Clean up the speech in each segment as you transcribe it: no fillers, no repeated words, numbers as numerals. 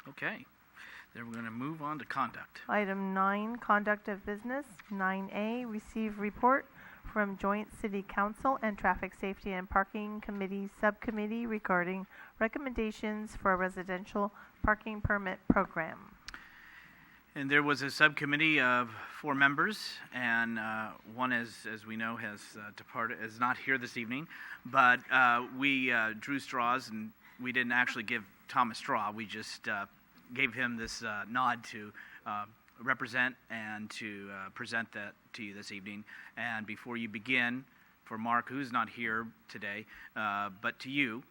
Okay. Then we're going to move on to conduct. Item 9, conduct of business. 9A, receive report from Joint City Council and Traffic Safety and Parking Committee Subcommittee regarding recommendations for a residential parking permit program. And there was a subcommittee of 4 members, and one, as we know, has departed, is not here this evening. But we drew straws, and we didn't actually give Tom a straw. We just gave him this nod to represent and to present that to you this evening. And before you begin, for Mark, who's not here today, but to you,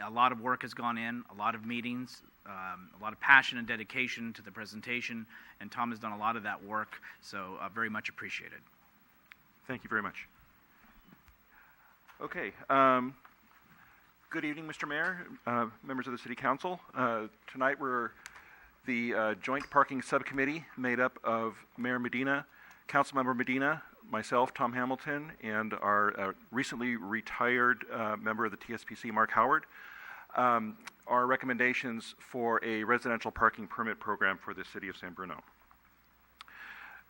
a lot of work has gone in, a lot of meetings, a lot of passion and dedication to the presentation, and Tom has done a lot of that work, so very much appreciated. Thank you very much. Okay. Good evening, Mr. Mayor, members of the City Council. Tonight we're the Joint Parking Subcommittee made up of Mayor Medina, Councilmember Medina, myself, Tom Hamilton, and our recently retired member of the TSPC, Mark Howard. Our recommendations for a residential parking permit program for the City of San Bruno.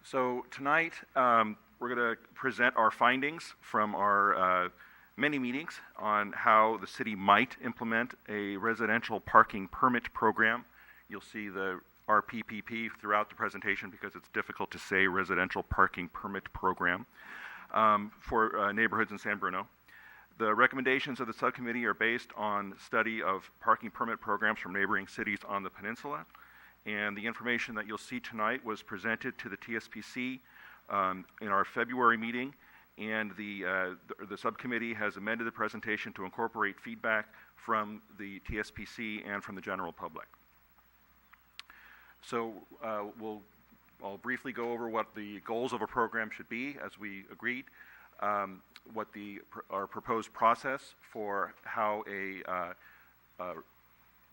So tonight we're going to present our findings from our many meetings on how the city might implement a residential parking permit program. You'll see the RPPP throughout the presentation because it's difficult to say residential parking permit program for neighborhoods in San Bruno. The recommendations of the subcommittee are based on study of parking permit programs from neighboring cities on the peninsula. And the information that you'll see tonight was presented to the TSPC in our February meeting. And the subcommittee has amended the presentation to incorporate feedback from the TSPC and from the general public. So I'll briefly go over what the goals of a program should be, as we agreed, what our proposed process for how a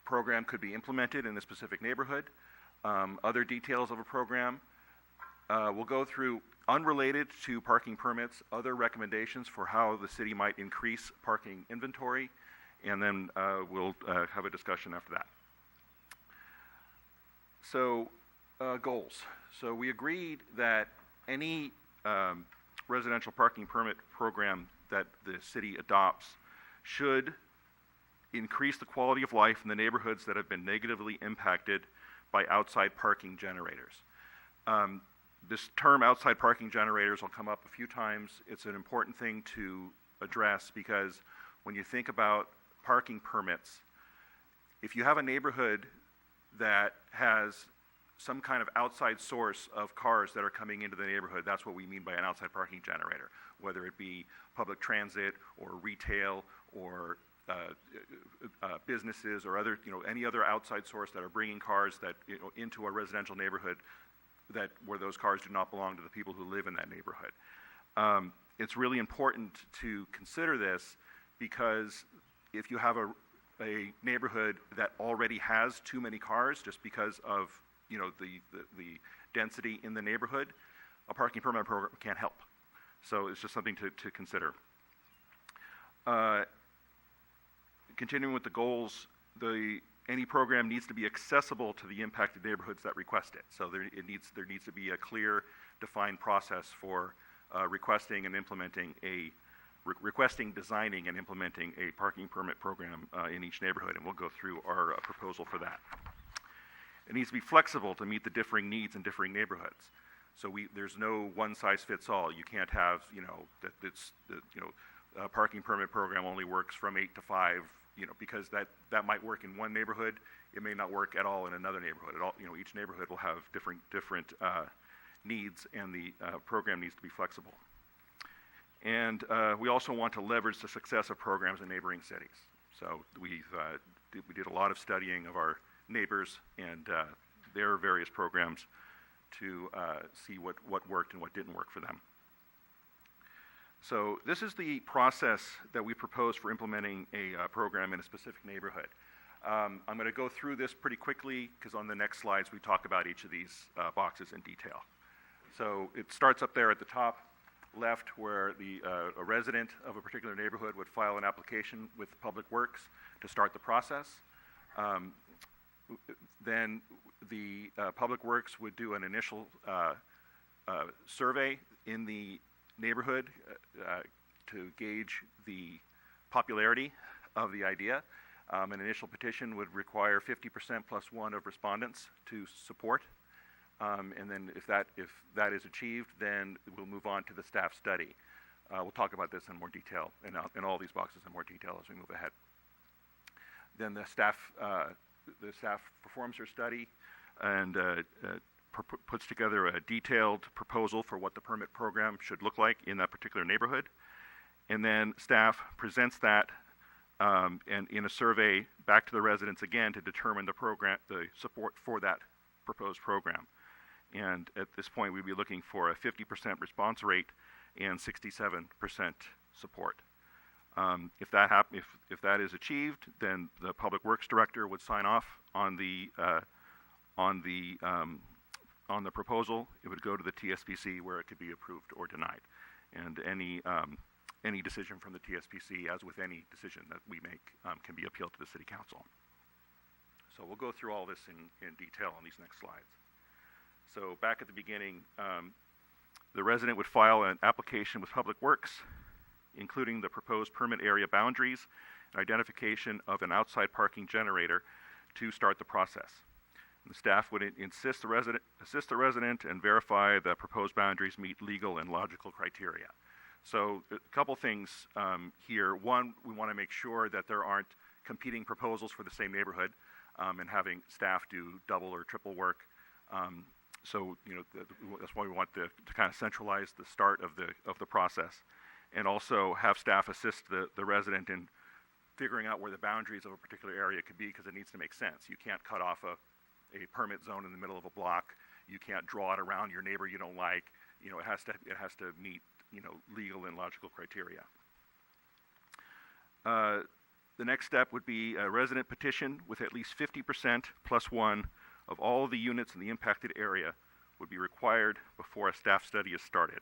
program could be implemented in a specific neighborhood, other details of a program. We'll go through, unrelated to parking permits, other recommendations for how the city might increase parking inventory, and then we'll have a discussion after that. So, goals. So we agreed that any residential parking permit program that the city adopts should increase the quality of life in the neighborhoods that have been negatively impacted by outside parking generators. This term outside parking generators will come up a few times. It's an important thing to address because when you think about parking permits, if you have a neighborhood that has some kind of outside source of cars that are coming into the neighborhood, that's what we mean by an outside parking generator, whether it be public transit or retail or businesses or other, any other outside source that are bringing cars that into a residential neighborhood where those cars do not belong to the people who live in that neighborhood. It's really important to consider this because if you have a neighborhood that already has too many cars just because of the density in the neighborhood, a parking permit program can't help. So it's just something to consider. Continuing with the goals, any program needs to be accessible to the impacted neighborhoods that request it. So there needs to be a clear, defined process for requesting, designing, and implementing a parking permit program in each neighborhood, and we'll go through our proposal for that. It needs to be flexible to meet the differing needs in differing neighborhoods. So there's no one-size-fits-all. You can't have, a parking permit program only works from 8 to 5, because that might work in one neighborhood. It may not work at all in another neighborhood. Each neighborhood will have different needs, and the program needs to be flexible. And we also want to leverage the success of programs in neighboring cities. So we did a lot of studying of our neighbors and their various programs to see what worked and what didn't work for them. So this is the process that we propose for implementing a program in a specific neighborhood. I'm going to go through this pretty quickly because on the next slides we talk about each of these boxes in detail. So it starts up there at the top left where a resident of a particular neighborhood would file an application with Public Works to start the process. Then the Public Works would do an initial survey in the neighborhood to gauge the popularity of the idea. An initial petition would require 50% plus one of respondents to support. And then if that is achieved, then we'll move on to the staff study. We'll talk about this in more detail, in all these boxes in more detail as we move ahead. Then the staff performs their study and puts together a detailed proposal for what the permit program should look like in that particular neighborhood. And then staff presents that and in a survey back to the residents again to determine the support for that proposed program. And at this point, we'd be looking for a 50% response rate and 67% support. If that is achieved, then the Public Works Director would sign off on the proposal. It would go to the TSPC where it could be approved or denied, and any decision from the TSPC, as with any decision that we make, can be appealed to the City Council. So we'll go through all this in detail on these next slides. So back at the beginning, the resident would file an application with Public Works, including the proposed permit area boundaries and identification of an outside parking generator to start the process. And the staff would assist the resident and verify the proposed boundaries meet legal and logical criteria. So a couple things here. One, we want to make sure that there aren't competing proposals for the same neighborhood and having staff do double or triple work. So that's why we want to kind of centralize the start of the process, and also have staff assist the resident in figuring out where the boundaries of a particular area could be, because it needs to make sense. You can't cut off a permit zone in the middle of a block. You can't draw it around your neighbor you don't like. It has to meet legal and logical criteria. The next step would be a resident petition with at least 50% plus one of all the units in the impacted area would be required before a staff study is started,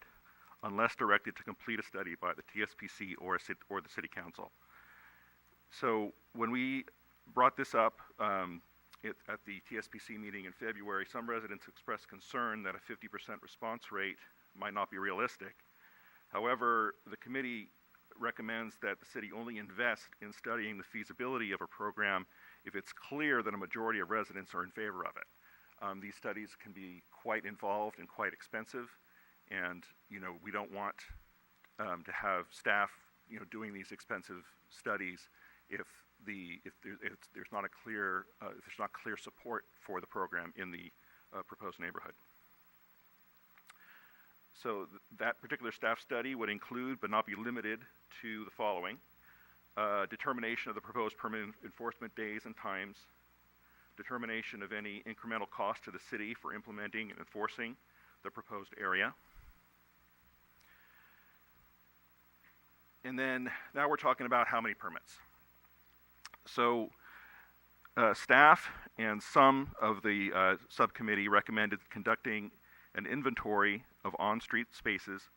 unless directed to complete a study by the TSPC or the City Council. So when we brought this up at the TSPC meeting in February, some residents expressed concern that a 50% response rate might not be realistic. However, the committee recommends that the city only invest in studying the feasibility of a program if it's clear that a majority of residents are in favor of it. These studies can be quite involved and quite expensive, and we don't want to have staff doing these expensive studies if there's not clear support for the program in the proposed neighborhood. So that particular staff study would include, but not be limited to, the following: determination of the proposed permit enforcement days and times, determination of any incremental cost to the city for implementing and enforcing the proposed area. And then now we're talking about how many permits. So staff and some of the subcommittee recommended conducting an inventory of on-street spaces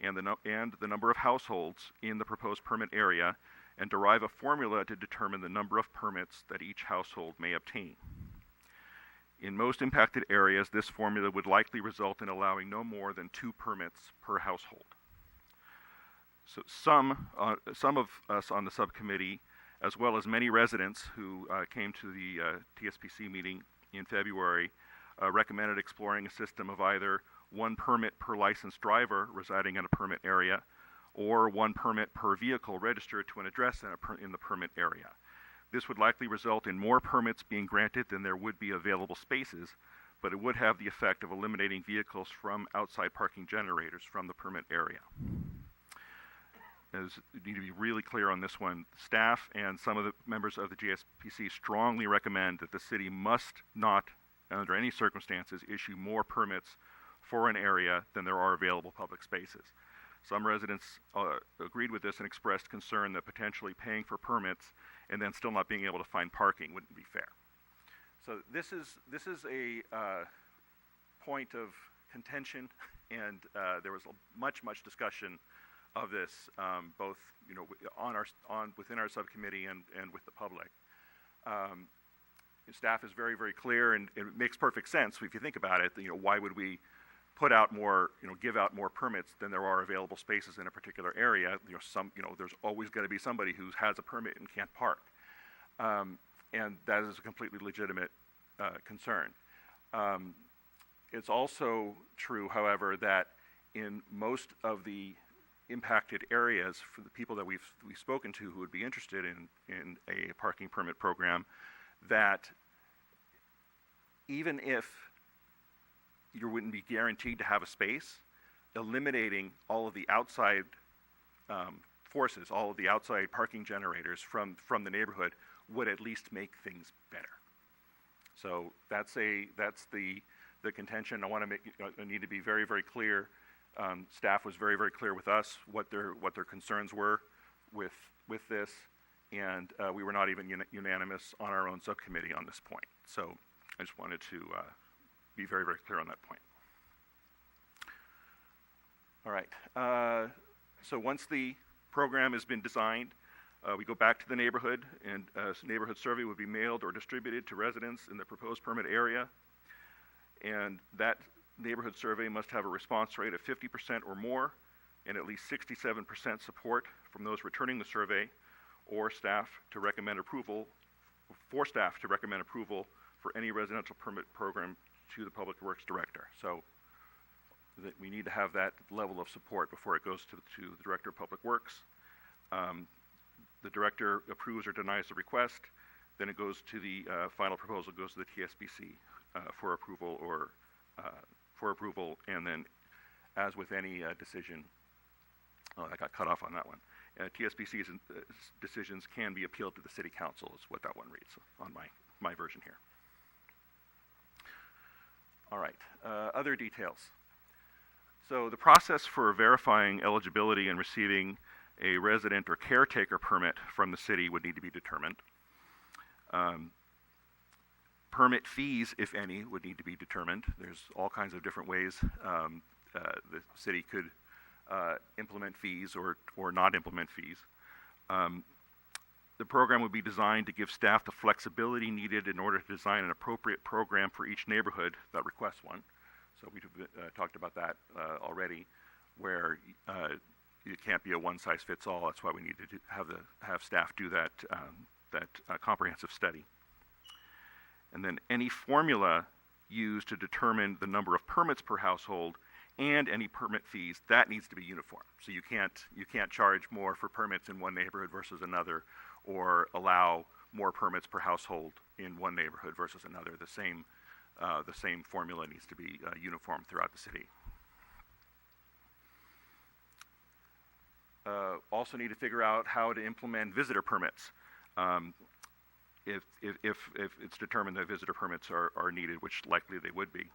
and the number of households in the proposed permit area, and derive a formula to determine the number of permits that each household may obtain. In most impacted areas, this formula would likely result in allowing no more than 2 permits per household. So some of us on the subcommittee, as well as many residents who came to the TSPC meeting in February, recommended exploring a system of either 1 permit per licensed driver residing in a permit area, or 1 permit per vehicle registered to an address in the permit area. This would likely result in more permits being granted than there would be available spaces, but it would have the effect of eliminating vehicles from outside parking generators from the permit area. As you need to be really clear on this one, staff and some of the members of the GSPC strongly recommend that the city must not, under any circumstances, issue more permits for an area than there are available public spaces. Some residents agreed with this and expressed concern that potentially paying for permits and then still not being able to find parking wouldn't be fair. So this is a point of contention, and there was much discussion of this, both within our subcommittee and with the public. staff is very, very clear, and it makes perfect sense if you think about it. Why would we put out more, give out more permits than there are available spaces in a particular area? There's always going to be somebody who has a permit and can't park, and that is a completely legitimate concern. It's also true, however, that in most of the impacted areas, for the people that we've spoken to who would be interested in a parking permit program, that even if you wouldn't be guaranteed to have a space, eliminating all of the outside forces, all of the outside parking generators from the neighborhood would at least make things better. So that's the contention. I need to be very, very clear. Staff was very, very clear with us what their concerns were with this, and we were not even unanimous on our own subcommittee on this point. So I just wanted to be very, very clear on that point. All right. So once the program has been designed, we go back to the neighborhood, and a neighborhood survey would be mailed or distributed to residents in the proposed permit area. And that neighborhood survey must have a response rate of 50% or more, and at least 67% support from those returning the survey, or staff to recommend approval for any residential permit program to the Public Works Director. So that we need to have that level of support before it goes to the Director of Public Works. The Director approves or denies the request, then it goes to the final proposal, goes to the TSBC for approval, and then, as with any decision, I got cut off on that one. TSBC's decisions can be appealed to the City Council, is what that one reads on my version here. All right, other details. So the process for verifying eligibility and receiving a resident or caretaker permit from the city would need to be determined. Permit fees, if any, would need to be determined. There's all kinds of different ways the city could implement fees or not implement fees. The program would be designed to give staff the flexibility needed in order to design an appropriate program for each neighborhood that requests one. So we talked about that already, where it can't be a one-size-fits-all. That's why we need to have staff do that comprehensive study. And then any formula used to determine the number of permits per household and any permit fees, that needs to be uniform. So you can't charge more for permits in one neighborhood versus another, or allow more permits per household in one neighborhood versus another. The same formula needs to be uniform throughout the city. Also need to figure out how to implement visitor permits. If it's determined that visitor permits are needed, which likely they would be.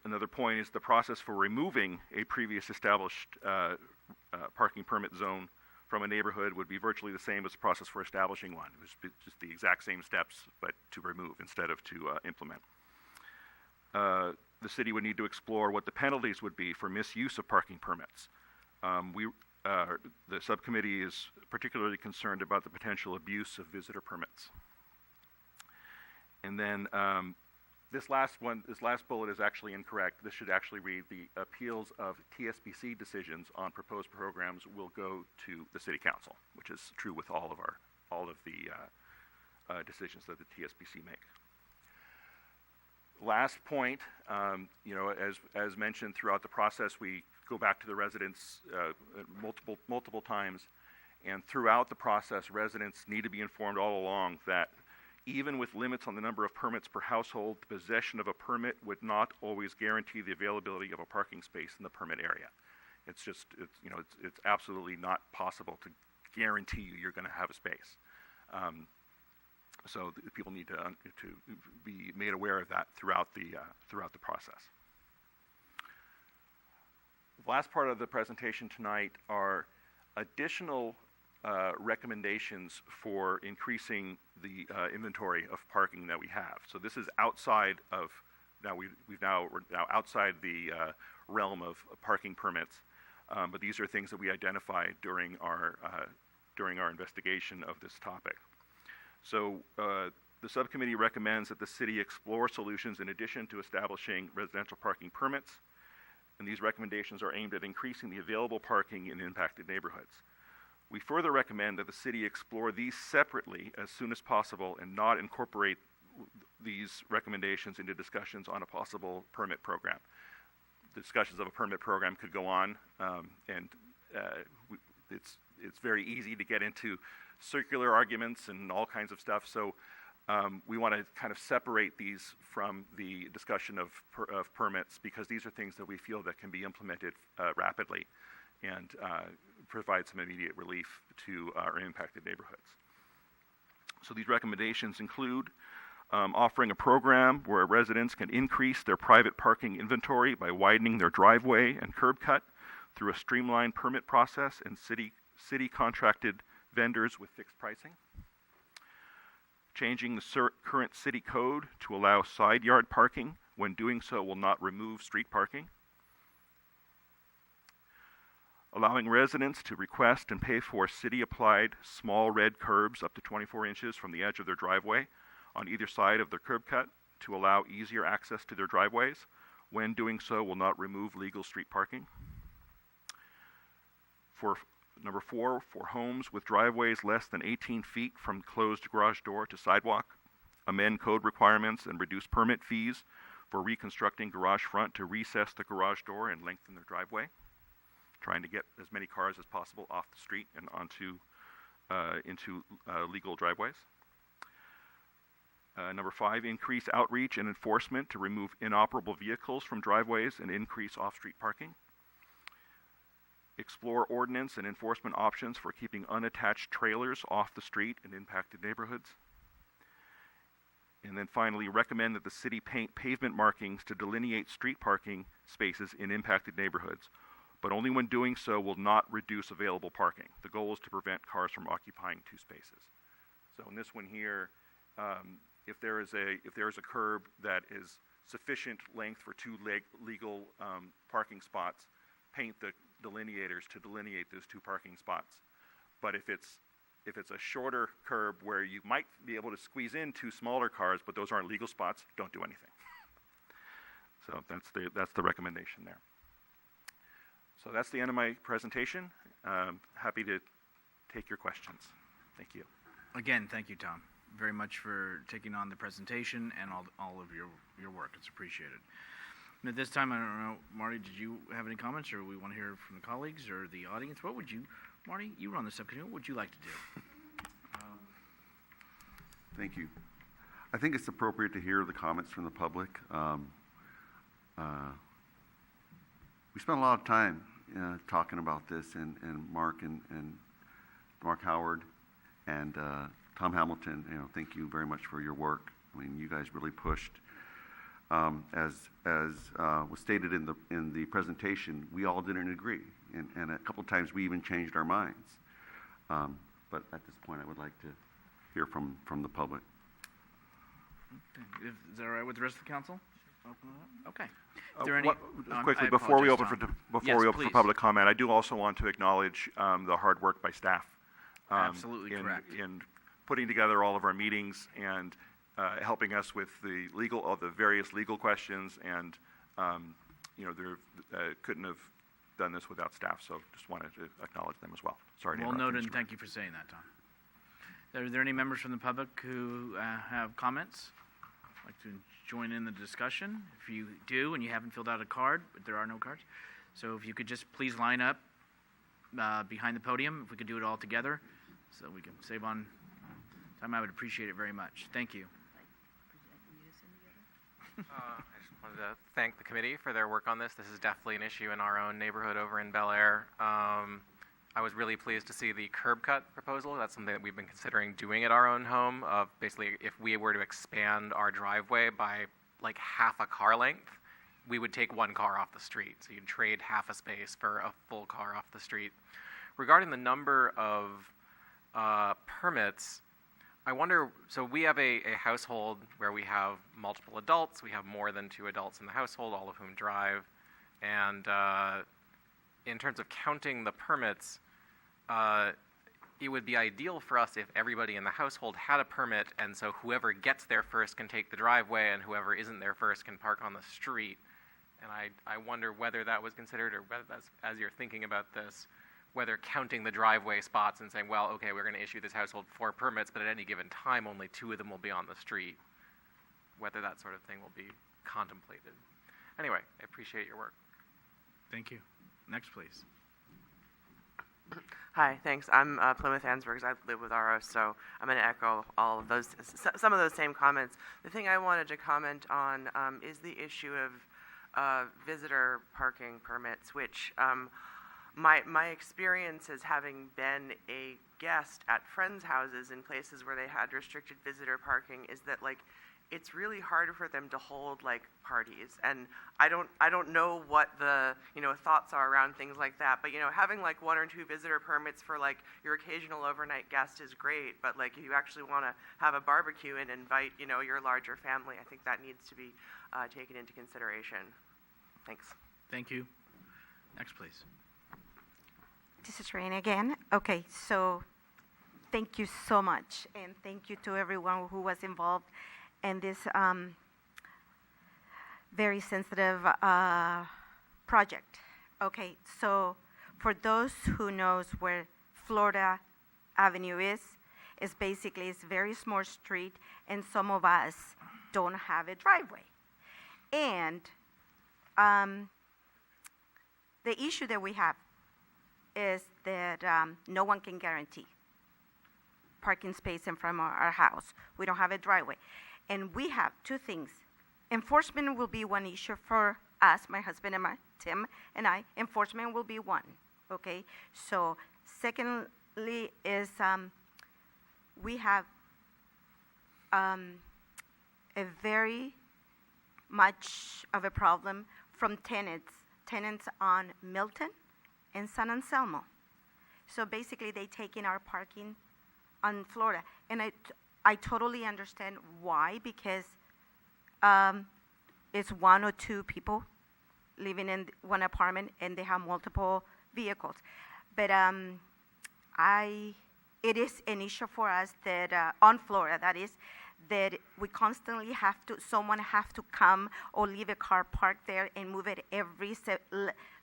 Another point is the process for removing a previous established parking permit zone from a neighborhood would be virtually the same as the process for establishing one. It was just the exact same steps, but to remove instead of to implement. The city would need to explore what the penalties would be for misuse of parking permits. The subcommittee is particularly concerned about the potential abuse of visitor permits. And then this last bullet is actually incorrect. This should actually read: the appeals of TSBC decisions on proposed programs will go to the City Council, which is true with all of the decisions that the TSBC make. Last point, as mentioned throughout the process, we go back to the residents multiple times, and throughout the process, residents need to be informed all along that even with limits on the number of permits per household, the possession of a permit would not always guarantee the availability of a parking space in the permit area. It's absolutely not possible to guarantee you're going to have a space. So people need to be made aware of that throughout the process. The last part of the presentation tonight are additional recommendations for increasing the inventory of parking that we have. So this is outside of we're now outside the realm of parking permits, but these are things that we identified during our investigation of this topic. So the subcommittee recommends that the city explore solutions in addition to establishing residential parking permits, and these recommendations are aimed at increasing the available parking in impacted neighborhoods. We further recommend that the city explore these separately as soon as possible and not incorporate these recommendations into discussions on a possible permit program. Discussions of a permit program could go on, and it's very easy to get into circular arguments and all kinds of stuff. So we want to kind of separate these from the discussion of permits, because these are things that we feel that can be implemented rapidly and provide some immediate relief to our impacted neighborhoods. So these recommendations include offering a program where residents can increase their private parking inventory by widening their driveway and curb cut through a streamlined permit process and city contracted vendors with fixed pricing. Changing the current city code to allow side yard parking when doing so will not remove street parking. Allowing residents to request and pay for city-applied small red curbs up to 24 inches from the edge of their driveway on either side of their curb cut to allow easier access to their driveways. When doing so will not remove legal street parking. For number 4, for homes with driveways less than 18 feet from closed garage door to sidewalk, amend code requirements and reduce permit fees for reconstructing garage front to recess the garage door and lengthen their driveway, trying to get as many cars as possible off the street and onto into legal driveways. Number 5, increase outreach and enforcement to remove inoperable vehicles from driveways and increase off-street parking. Explore ordinance and enforcement options for keeping unattached trailers off the street in impacted neighborhoods. And then finally, recommend that the city paint pavement markings to delineate street parking spaces in impacted neighborhoods, but only when doing so will not reduce available parking. The goal is to prevent cars from occupying 2 spaces. So in this one here, if there is a curb that is sufficient length for 2 legal parking spots, paint the delineators to delineate those 2 parking spots. But if it's a shorter curb where you might be able to squeeze in 2 smaller cars, but those aren't legal spots, don't do anything. So that's the recommendation there. So that's the end of my presentation. Happy to take your questions. Thank you. Again, thank you, Tom, very much for taking on the presentation and all of your work. It's appreciated. And at this time, I don't know, Marty, did you have any comments, or we want to hear from the colleagues or the audience? What would you, Marty, you run the subcommittee, what would you like to do? Thank you. I think it's appropriate to hear the comments from the public. We spent a lot of time talking about this, and Mark and Mark Howard and Tom Hamilton, thank you very much for your work. I mean, you guys really pushed. As was stated in the presentation, we all didn't agree, and a couple times we even changed our minds. But at this point, I would like to hear from the public. Okay. Is that all right with the rest of the council? Open it up? Okay. Is there any? Quickly, I before we open apologize, for Tom. public comment, I do also want to acknowledge the hard work by staff. Absolutely correct. In putting together all of our meetings and helping us with the various legal questions, and couldn't have done this without staff. So just wanted to acknowledge them as well. Sorry to Well interrupt. noted, and thank you for saying that, Tom. Are there any members from the public who have comments? Like to join in the discussion? If you do and you haven't filled out a card, but there are no cards, so if you could just please line up behind the podium, if we could do it all together, so we can save on time, I would appreciate it very much. Thank you. I just wanted to thank the committee for their work on this. This is definitely an issue in our own neighborhood over in Bel Air. I was really pleased to see the curb cut proposal. That's something that we've been considering doing at our own home. Basically, if we were to expand our driveway by like half a car length, we would take 1 car off the street. So you'd trade half a space for a full car off the street. Regarding the number of permits, I wonder, so we have a household where we have multiple adults. We have more than 2 adults in the household, all of whom drive. And in terms of counting the permits, it would be ideal for us if everybody in the household had a permit, and so whoever gets there first can take the driveway, and whoever isn't there first can park on the street. And I wonder whether that was considered, or whether that's, as you're thinking about this, whether counting the driveway spots and saying, well, okay, we're going to issue this household 4 permits, but at any given time, only 2 of them will be on the street, whether that sort of thing will be contemplated. Anyway, I appreciate your work. Thank you. Next, please. Hi, thanks. I'm Plymouth Ansbergs. I live with RO, so I'm going to echo all of those, some of those same comments. The thing I wanted to comment on is the issue of visitor parking permits, which my experience as having been a guest at friends' houses in places where they had restricted visitor parking is that, like, it's really hard for them to hold, like, parties. And I don't know what the, thoughts are around things like that. But, having, like, 1 or 2 visitor permits for, like, your occasional overnight guest is great. But, like, if you actually want to have a barbecue and invite, your larger family, I think that needs to be taken into consideration. Thanks. Thank you. Next, please. This is Rain again. Okay, so thank you so much, and thank you to everyone who was involved in this very sensitive project. Okay, so for those who knows where Florida Avenue is basically it's a very small street, and some of us don't have a driveway. And the issue that we have is that no one can guarantee parking space in front of our house. We don't have a driveway. And we have 2 things. Enforcement will be one issue for us, my husband and Tim and I. Enforcement will be one, okay? So secondly is we have a very much of a problem from tenants on Milton and San Anselmo. So basically they take in our parking on Florida. And I totally understand why, because it's 1 or 2 people living in one apartment and they have multiple vehicles. But it is an issue for us that on Florida, that is, that we constantly someone have to come or leave a car parked there and move it every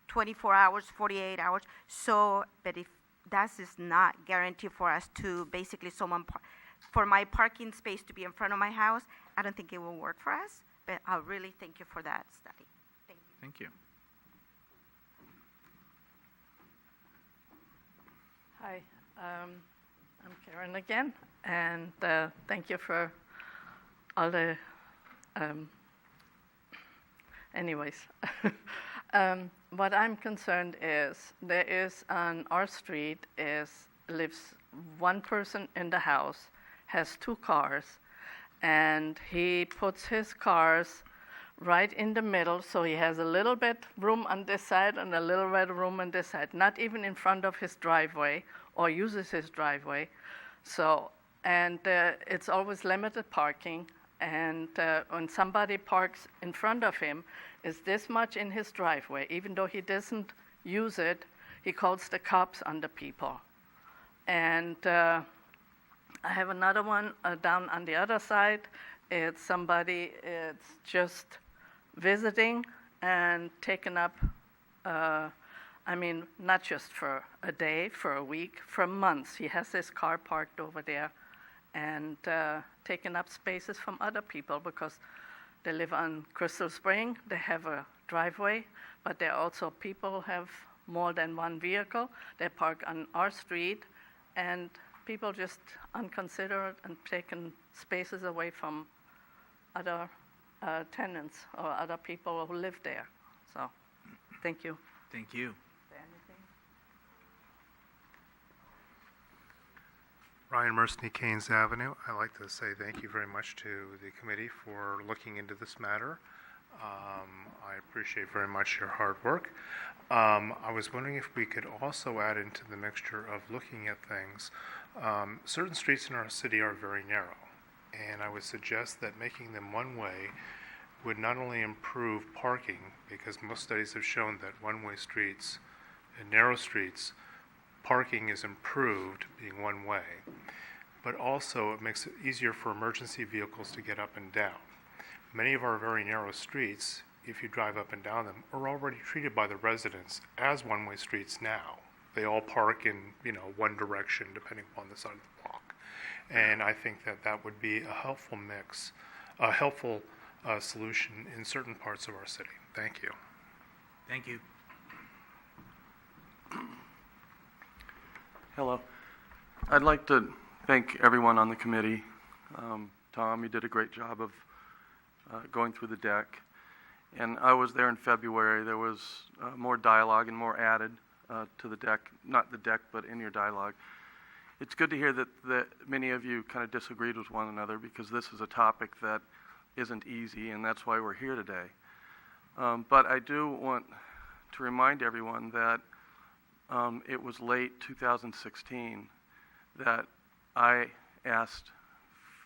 24 hours, 48 hours. So, but if that is not guaranteed for us to basically for my parking space to be in front of my house, I don't think it will work for us. But I really thank you for that study. Thank you. Thank you. Hi, I'm Karen again, and thank you for all the, anyways. What I'm concerned is there is on our street lives 1 person in the house, has 2 cars, and he puts his cars right in the middle, so he has a little bit room on this side and a little bit room on this side, not even in front of his driveway or uses his driveway. So, and it's always limited parking, and when somebody parks in front of him, is this much in his driveway, even though he doesn't use it, he calls the cops on the people. And I have another one down on the other side. It's somebody, it's just visiting and taking up, not just for a day, for a week, for months. He has his car parked over there and taking up spaces from other people because they live on Crystal Spring. They have a driveway, but there are also people who have more than 1 vehicle. They park on our street, and people just unconsiderate and taking spaces away from other tenants or other people who live there. So, thank you. Thank you. Is there anything? Ryan Mersney, Keynes Avenue. I'd like to say thank you very much to the committee for looking into this matter. I appreciate very much your hard work. I was wondering if we could also add into the mixture of looking at things. Certain streets in our city are very narrow, and I would suggest that making them one-way would not only improve parking, because most studies have shown that one-way streets and narrow streets parking is improved, being one way, but also it makes it easier for emergency vehicles to get up and down. Many of our very narrow streets, if you drive up and down them, are already treated by the residents as one-way streets now. They all park in, one direction depending upon the side of the block. And I think that that would be a helpful mix, a helpful solution in certain parts of our city. Thank you. Thank you. Hello. I'd like to thank everyone on the committee. Tom, you did a great job of going through the deck. And I was there in February. There was more dialogue and more added to the deck, not the deck, but in your dialogue. It's good to hear that many of you kind of disagreed with one another, because this is a topic that isn't easy, and that's why we're here today. But I do want to remind everyone that it was late 2016 that I asked,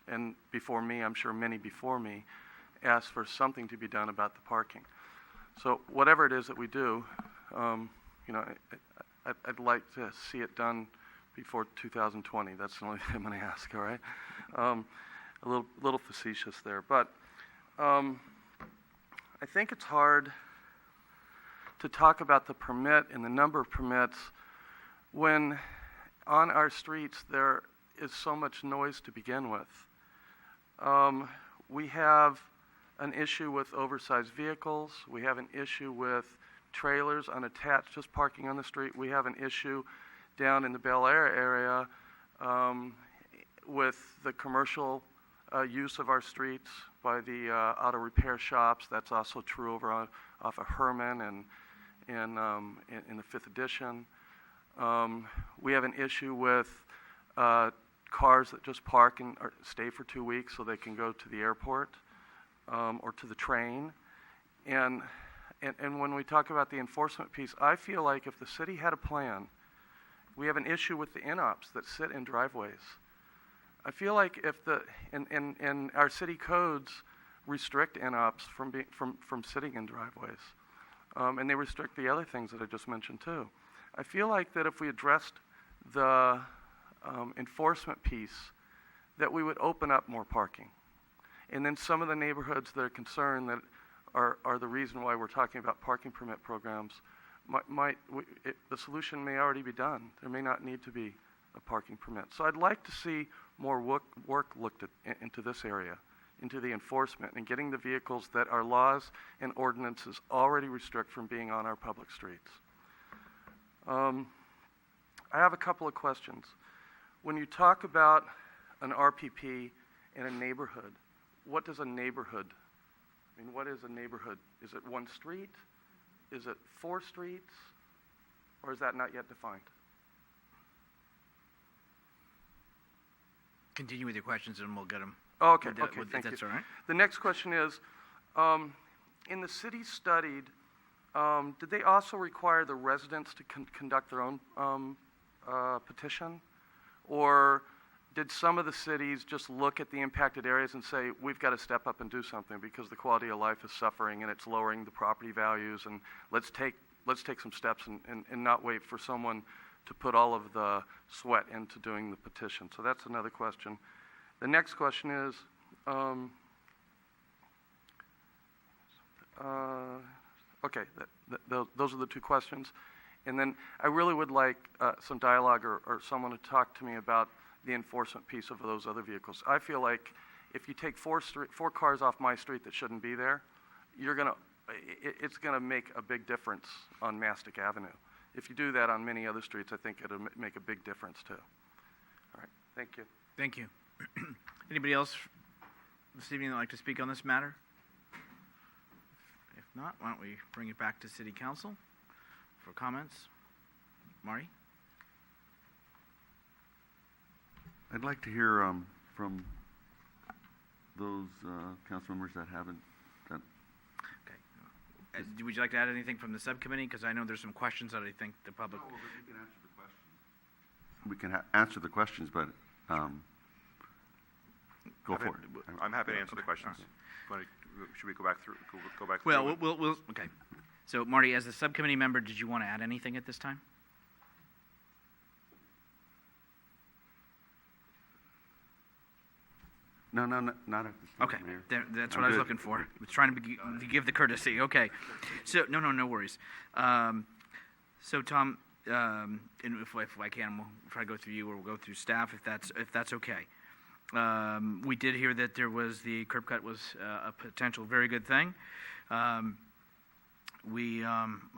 and before me, I'm sure many before me, asked for something to be done about the parking. So whatever it is that we do, I'd like to see it done before 2020. That's the only thing I'm going to ask, all right? A little facetious there. But I think it's hard to talk about the permit and the number of permits when on our streets there is so much noise to begin with. We have an issue with oversized vehicles. We have an issue with trailers unattached, just parking on the street. We have an issue down in the Bel Air area with the commercial use of our streets by the auto repair shops. That's also true over off of Herman and in the 5th Edition. We have an issue with cars that just park and stay for 2 weeks so they can go to the airport or to the train. And when we talk about the enforcement piece, I feel like if the city had a plan, we have an issue with the in-ops that sit in driveways. I feel like if and our city codes restrict in-ops from sitting in driveways, and they restrict the other things that I just mentioned too. I feel like that if we addressed the enforcement piece, that we would open up more parking. And then some of the neighborhoods that are concerned that are the reason why we're talking about parking permit programs, the solution may already be done. There may not need to be a parking permit. So I'd like to see more work looked at into this area, into the enforcement and getting the vehicles that our laws and ordinances already restrict from being on our public streets. I have a couple of questions. When you talk about an RPP in a neighborhood, what does a neighborhood, what is a neighborhood? Is it one street? Is it 4 streets? Or is that not yet defined? Continue with your questions and we'll get them. Oh, okay, thank you. That's all right. The next question is, in the city studied, did they also require the residents to conduct their own petition? Or did some of the cities just look at the impacted areas and say, we've got to step up and do something because the quality of life is suffering and it's lowering the property values, and let's take some steps and not wait for someone to put all of the sweat into doing the petition? So that's another question. The next question is, okay, those are the 2 questions. And then I really would like some dialogue or someone to talk to me about the enforcement piece of those other vehicles. I feel like if you take 4 cars off my street that shouldn't be there, it's gonna make a big difference on Mastic Avenue. If you do that on many other streets, I think it'll make a big difference too. All right, thank you. Thank you. Anybody else this evening that would like to speak on this matter? If not, why don't we bring it back to City Council for comments? Marty? I'd like to hear from those council members that haven't. Okay. Would you like to add anything from the subcommittee? Because I know there's some questions that I think the public. No, well, we can answer the questions. We can answer the questions, but go for it. I'm happy to answer the questions. Should we go back through? Go back. Well, we'll okay. So, Marty, as a subcommittee member, did you want to add anything at this time? No, not at this time, Okay, Mayor. that's I'm what I was good. looking for. I was trying to give the courtesy. Okay, so no worries. So Tom, and if I can, we'll try to go through you, or we'll go through staff if that's okay. We did hear that the curb cut was a potential very good thing. We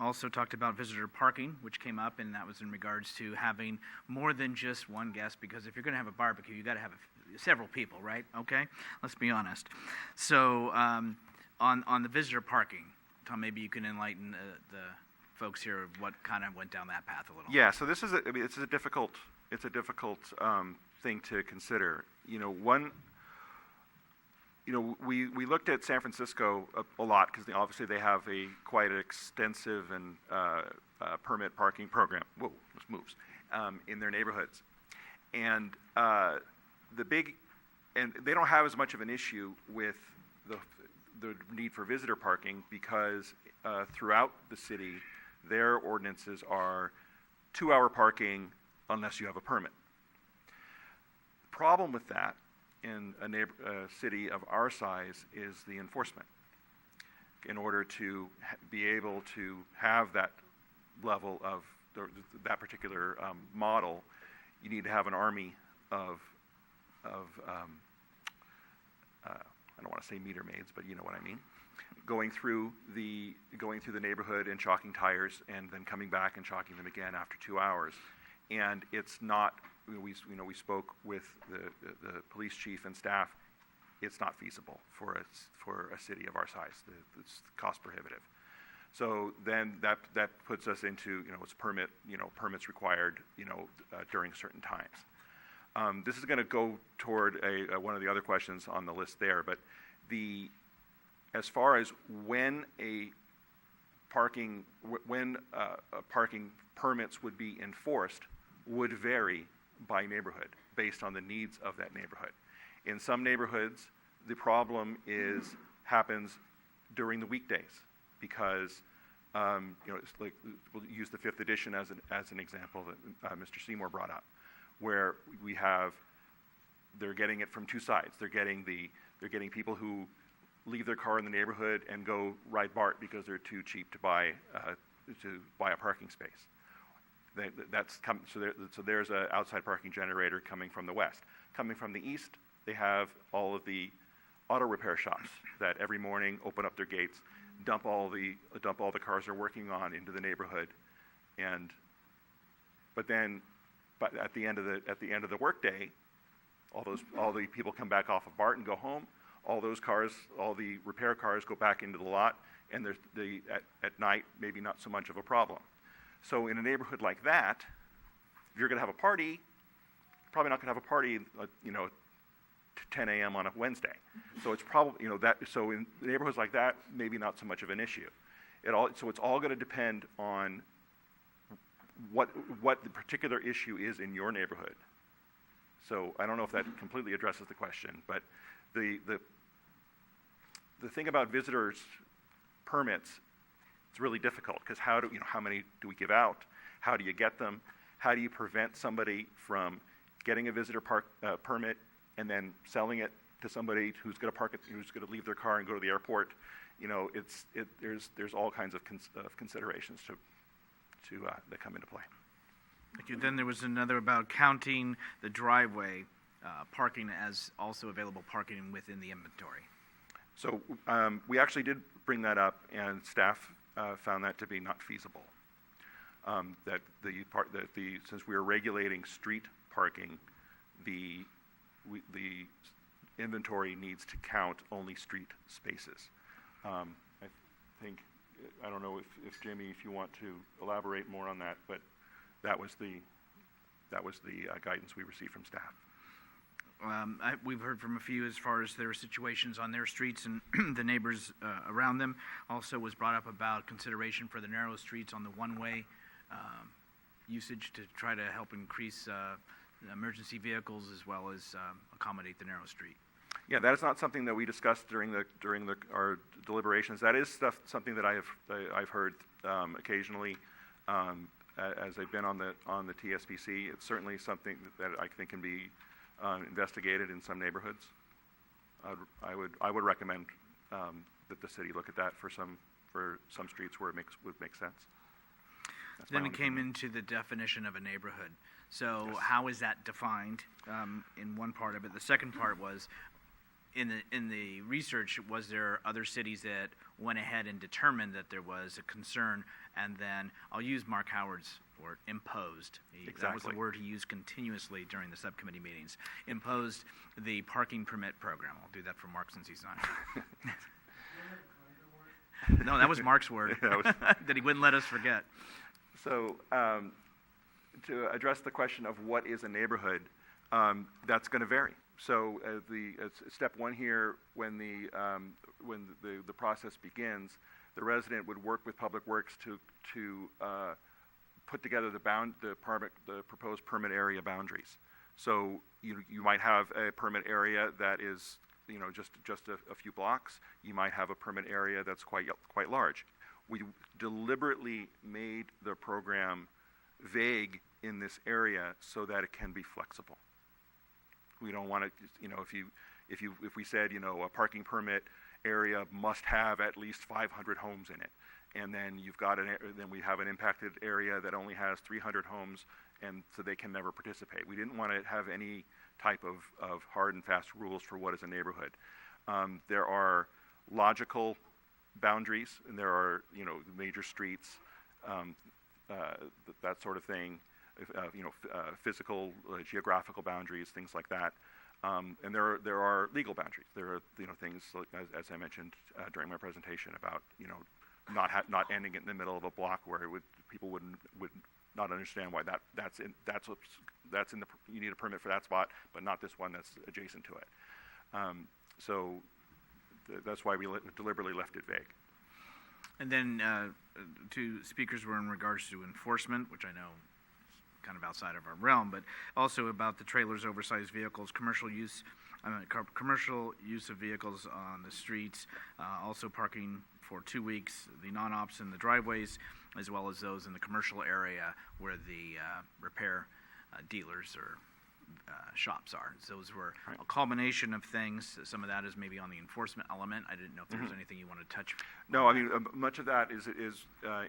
also talked about visitor parking, which came up, and that was in regards to having more than just one guest, because if you're going to have a barbecue, you got to have several people, right? Okay, let's be honest. So on the visitor parking, Tom, maybe you can enlighten the folks here of what kind of went down that path a little. Yeah, so this is a difficult thing to consider. We looked at San Francisco a lot because obviously they have quite an extensive and permit parking program. Whoa, this moves in their neighborhoods, and they don't have as much of an issue with the need for visitor parking because throughout the city, their ordinances are 2-hour parking unless you have a permit. The problem with that in a city of our size is the enforcement. In order to be able to have that level of that particular model, you need to have an army of I don't want to say meter maids, but you know what I mean, going through the neighborhood and chalking tires, and then coming back and chalking them again after 2 hours. And it's not. We spoke with the police chief and staff. It's not feasible for a city of our size. It's cost prohibitive. So then that puts us into it's permits required during certain times. This is going to go toward one of the other questions on the list there, but as far as when parking permits would be enforced would vary by neighborhood based on the needs of that neighborhood. In some neighborhoods, the problem happens during the weekdays because it's like, we'll use the 5th edition as an example that Mr. Seymour brought up, where they're getting it from two sides. They're getting people who leave their car in the neighborhood and go ride BART because they're too cheap to buy a parking space. So there's an outside parking generator coming from the west. Coming from the east, they have all of the auto repair shops that every morning open up their gates, dump all the cars they're working on into the neighborhood, but at the end of the workday, all the people come back off of BART and go home. All those cars, all the repair cars, go back into the lot, and at night maybe not so much of a problem. So in a neighborhood like that, if you're going to have a party, you're probably not going to have a party, 10 a.m. on a Wednesday. So it's probably, so in neighborhoods like that, maybe not so much of an issue. So it's all going to depend on what the particular issue is in your neighborhood. So I don't know if that completely addresses the question, but the thing about visitors permits, it's really difficult because how many do we give out? How do you get them? How do you prevent somebody from getting a visitor permit and then selling it to somebody who's going to leave their car and go to the airport? There's all kinds of considerations that come into play. Thank you. Then there was another about counting the driveway parking as also available parking within the inventory. So we actually did bring that up, and staff found that to be not feasible. Since we are regulating street parking, the inventory needs to count only street spaces. I don't know if Jamie, if you want to elaborate more on that, but that was the guidance we received from staff. We've heard from a few as far as their situations on their streets and the neighbors around them. Also was brought up about consideration for the narrow streets on the one-way usage to try to help increase emergency vehicles as well as accommodate the narrow street. Yeah, that is not something that we discussed during our deliberations. That is something that I've heard occasionally as I've been on the TSPC. It's certainly something that I think can be investigated in some neighborhoods. I would recommend that the city look at that for some streets where would make sense. That's my Then it only came comment. into the definition of a neighborhood. So Yes. how is that defined in one part of it? The second part was, in the research, was there other cities that went ahead and determined that there was a concern, and then I'll use Mark Howard's word, imposed. That was the Exactly. word he used continuously during the subcommittee meetings. Imposed the parking permit program. I'll do that for Mark since he's not here. No, that was Mark's word That was- that he wouldn't let us forget. So to address the question of what is a neighborhood, that's going to vary. So step one here, when the process begins, the resident would work with Public Works to put together the proposed permit area boundaries. So you might have a permit area that is just a few blocks. You might have a permit area that's quite large. We deliberately made the program vague in this area so that it can be flexible. We don't want to, if we said, a parking permit area must have at least 500 homes in it, and then then we have an impacted area that only has 300 homes, and so they can never participate. We didn't want to have any type of hard and fast rules for what is a neighborhood. There are logical boundaries, and there are major streets, that sort of thing, physical, geographical boundaries, things like that. And there are legal boundaries. There are things like, as I mentioned during my presentation about not ending it in the middle of a block where people would not understand why that's in the you need a permit for that spot, but not this one that's adjacent to it. So that's why we deliberately left it vague. And then two speakers were in regards to enforcement, which I know is kind of outside of our realm, but also about the trailers, oversized vehicles, commercial use of vehicles on the streets, also parking for 2 weeks, the non-ops in the driveways, as well as those in the commercial area where the repair dealers or shops are. So those were a culmination of things. Some of that is maybe on the enforcement element. I didn't know if there was anything you wanted to touch. No, I mean, much of that is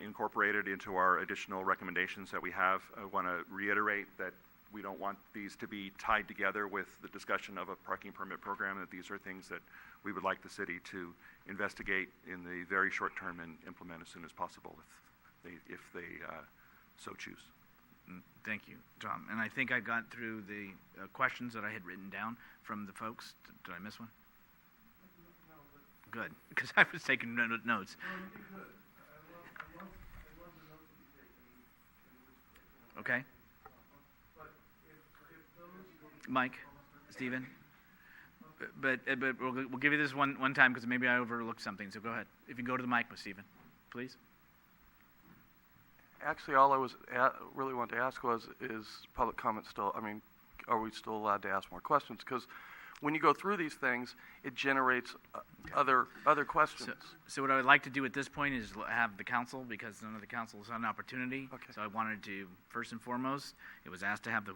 incorporated into our additional recommendations that we have. I want to reiterate that we don't want these to be tied together with the discussion of a parking permit program, that these are things that we would like the city to investigate in the very short term and implement as soon as possible if they so choose. Thank you, Tom. And I think I got through the questions that I had written down from the folks. Did I miss one? No. Good, because I was taking notes. Okay. Mike, Stephen. But we'll give you this one time because maybe I overlooked something. So go ahead. If you go to the mic, Stephen, please. Actually, all I was really wanted to ask was, is public comment still, are we still allowed to ask more questions? Because when you go through these things, it generates other questions. So what I would like to do at this point is have the council, because none of the council has had an opportunity. Okay. So I wanted to, first and foremost, it was asked to have the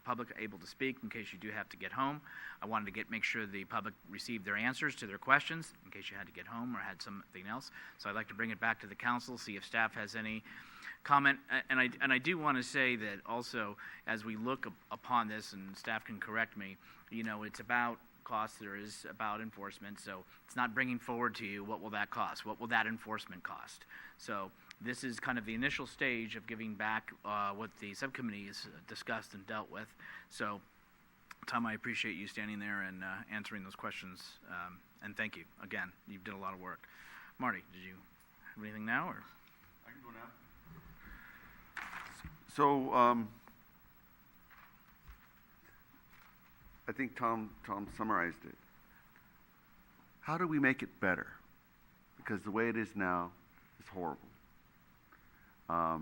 public able to speak in case you do have to get home. I wanted to make sure the public received their answers to their questions in case you had to get home or had something else. So I'd like to bring it back to the council, see if staff has any comment. And I do want to say that also, as we look upon this, and staff can correct me, it's about cost, there is about enforcement. So it's not bringing forward to you, what will that cost? What will that enforcement cost? So this is kind of the initial stage of giving back what the subcommittee has discussed and dealt with. So, Tom, I appreciate you standing there and answering those questions. And thank you. Again, you did a lot of work. Marty, did you have anything now? Or? I can go now. So, I think Tom summarized it. How do we make it better? Because the way it is now is horrible. At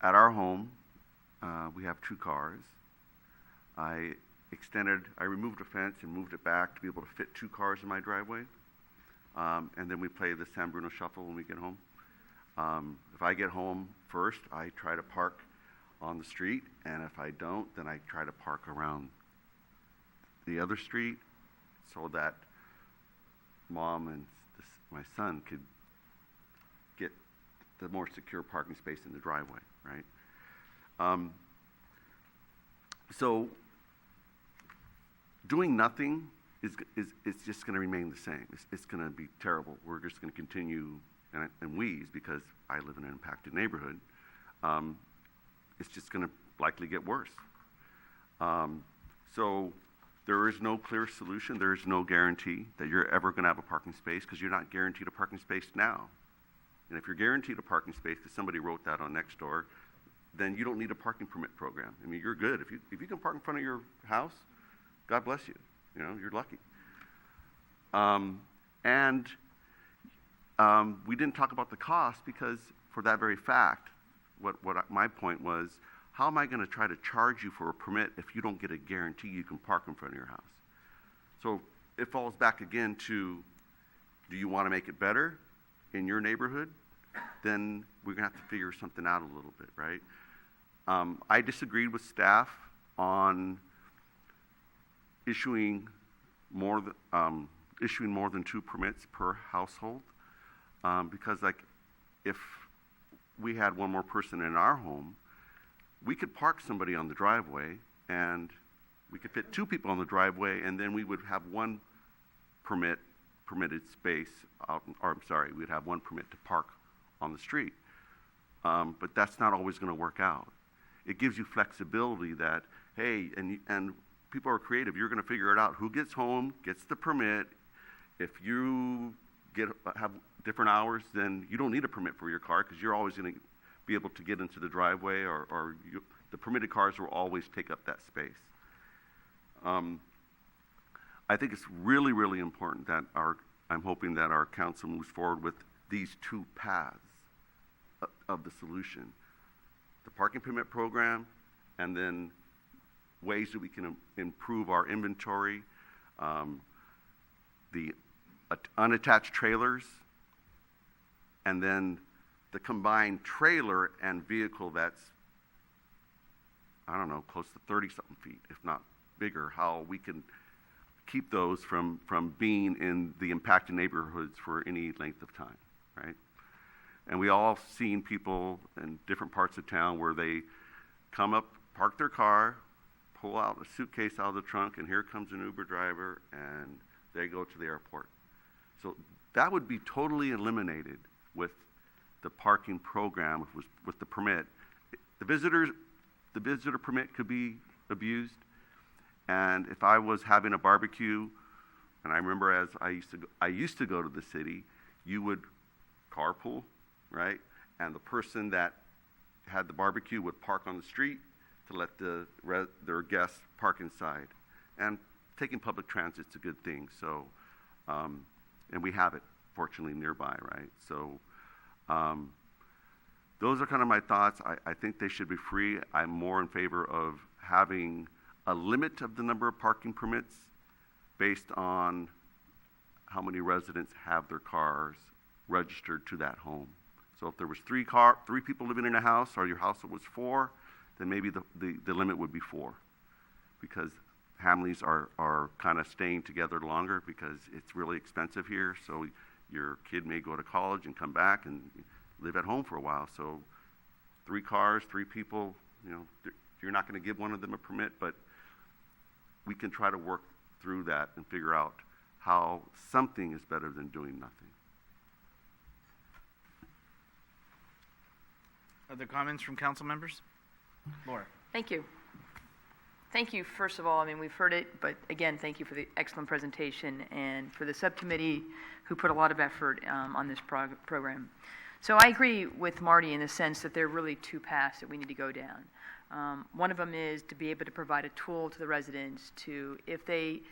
our home, we have 2 cars. I removed a fence and moved it back to be able to fit 2 cars in my driveway. And then we play the San Bruno Shuffle when we get home. If I get home first, I try to park on the street, and if I don't, then I try to park around, the other street so that mom and my son could get the more secure parking space in the driveway, right? So doing nothing is just going to remain the same. It's going to be terrible. We're just going to continue, and we, because I live in an impacted neighborhood, it's just going to likely get worse. So there is no clear solution. There is no guarantee that you're ever going to have a parking space because you're not guaranteed a parking space now. And if you're guaranteed a parking space because somebody wrote that on Nextdoor, then you don't need a parking permit program. I mean, you're good. If you can park in front of your house, God bless you. You know, you're lucky. We didn't talk about the cost because for that very fact, my point was, how am I going to try to charge you for a permit if you don't get a guarantee you can park in front of your house? So it falls back again to, do you want to make it better in your neighborhood? Then we're going to have to figure something out a little bit, right? I disagreed with staff on issuing more than 2 permits per household, because like if we had one more person in our home, we could park somebody on the driveway and we could fit 2 people on the driveway, and then we would have one permitted space out, or I'm sorry, we'd have one permit to park on the street. But that's not always going to work out. It gives you flexibility that, hey, and people are creative. You're going to figure it out. Who gets home, gets the permit. If you have different hours, then you don't need a permit for your car because you're always going to be able to get into the driveway, or the permitted cars will always take up that space. I think it's really, really important that I'm hoping that our council moves forward with these 2 paths of the solution. The parking permit program, and then ways that we can improve our inventory, the unattached trailers, and then the combined trailer and vehicle that's, I don't know, close to 30-something feet, if not bigger, how we can keep those from being in the impacted neighborhoods for any length of time, right? And we all seen people in different parts of town where they come up, park their car, pull out a suitcase out of the trunk, and here comes an Uber driver, and they go to the airport. So that would be totally eliminated with the parking program, with the permit. The visitor permit could be abused, and if I was having a barbecue, and I remember as I used to go to the city, you would carpool, right? And the person that had the barbecue would park on the street to let their guests park inside. And taking public transit's a good thing. So, and we have it fortunately nearby, right? So, those are kind of my thoughts. I think they should be free. I'm more in favor of having a limit of the number of parking permits based on how many residents have their cars registered to that home. So if there was 3 people living in a house, or your household was 4, then maybe the limit would be 4, because families are kind of staying together longer because it's really expensive here. So your kid may go to college and come back and live at home for a while. So 3 cars, 3 people, you know, you're not going to give one of them a permit, but we can try to work through that and figure out how something is better than doing nothing. Other comments from council members? Laura. Thank you. Thank you, first of all. I mean, we've heard it, but again, thank you for the excellent presentation and for the subcommittee who put a lot of effort on this program. So I agree with Marty in the sense that there are really 2 paths that we need to go down. One of them is to be able to provide a tool to the residents to, if they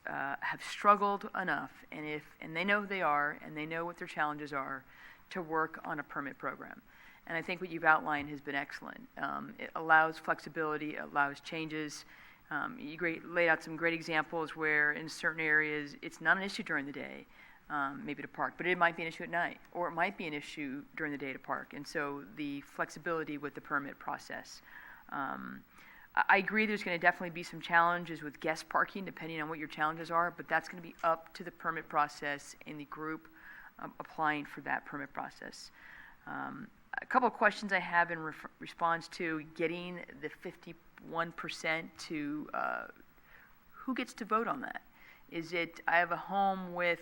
have struggled enough, and they know who they are, and they know what their challenges are, to work on a permit program. And I think what you've outlined has been excellent. It allows flexibility, it allows changes. You laid out some great examples where in certain areas it's not an issue during the day, maybe to park, but it might be an issue at night, or it might be an issue during the day to park. And so the flexibility with the permit process. I agree there's going to definitely be some challenges with guest parking depending on what your challenges are, but that's going to be up to the permit process and the group applying for that permit process. A couple of questions I have in response to getting the 51% to who gets to vote on that? Is it, I have a home with,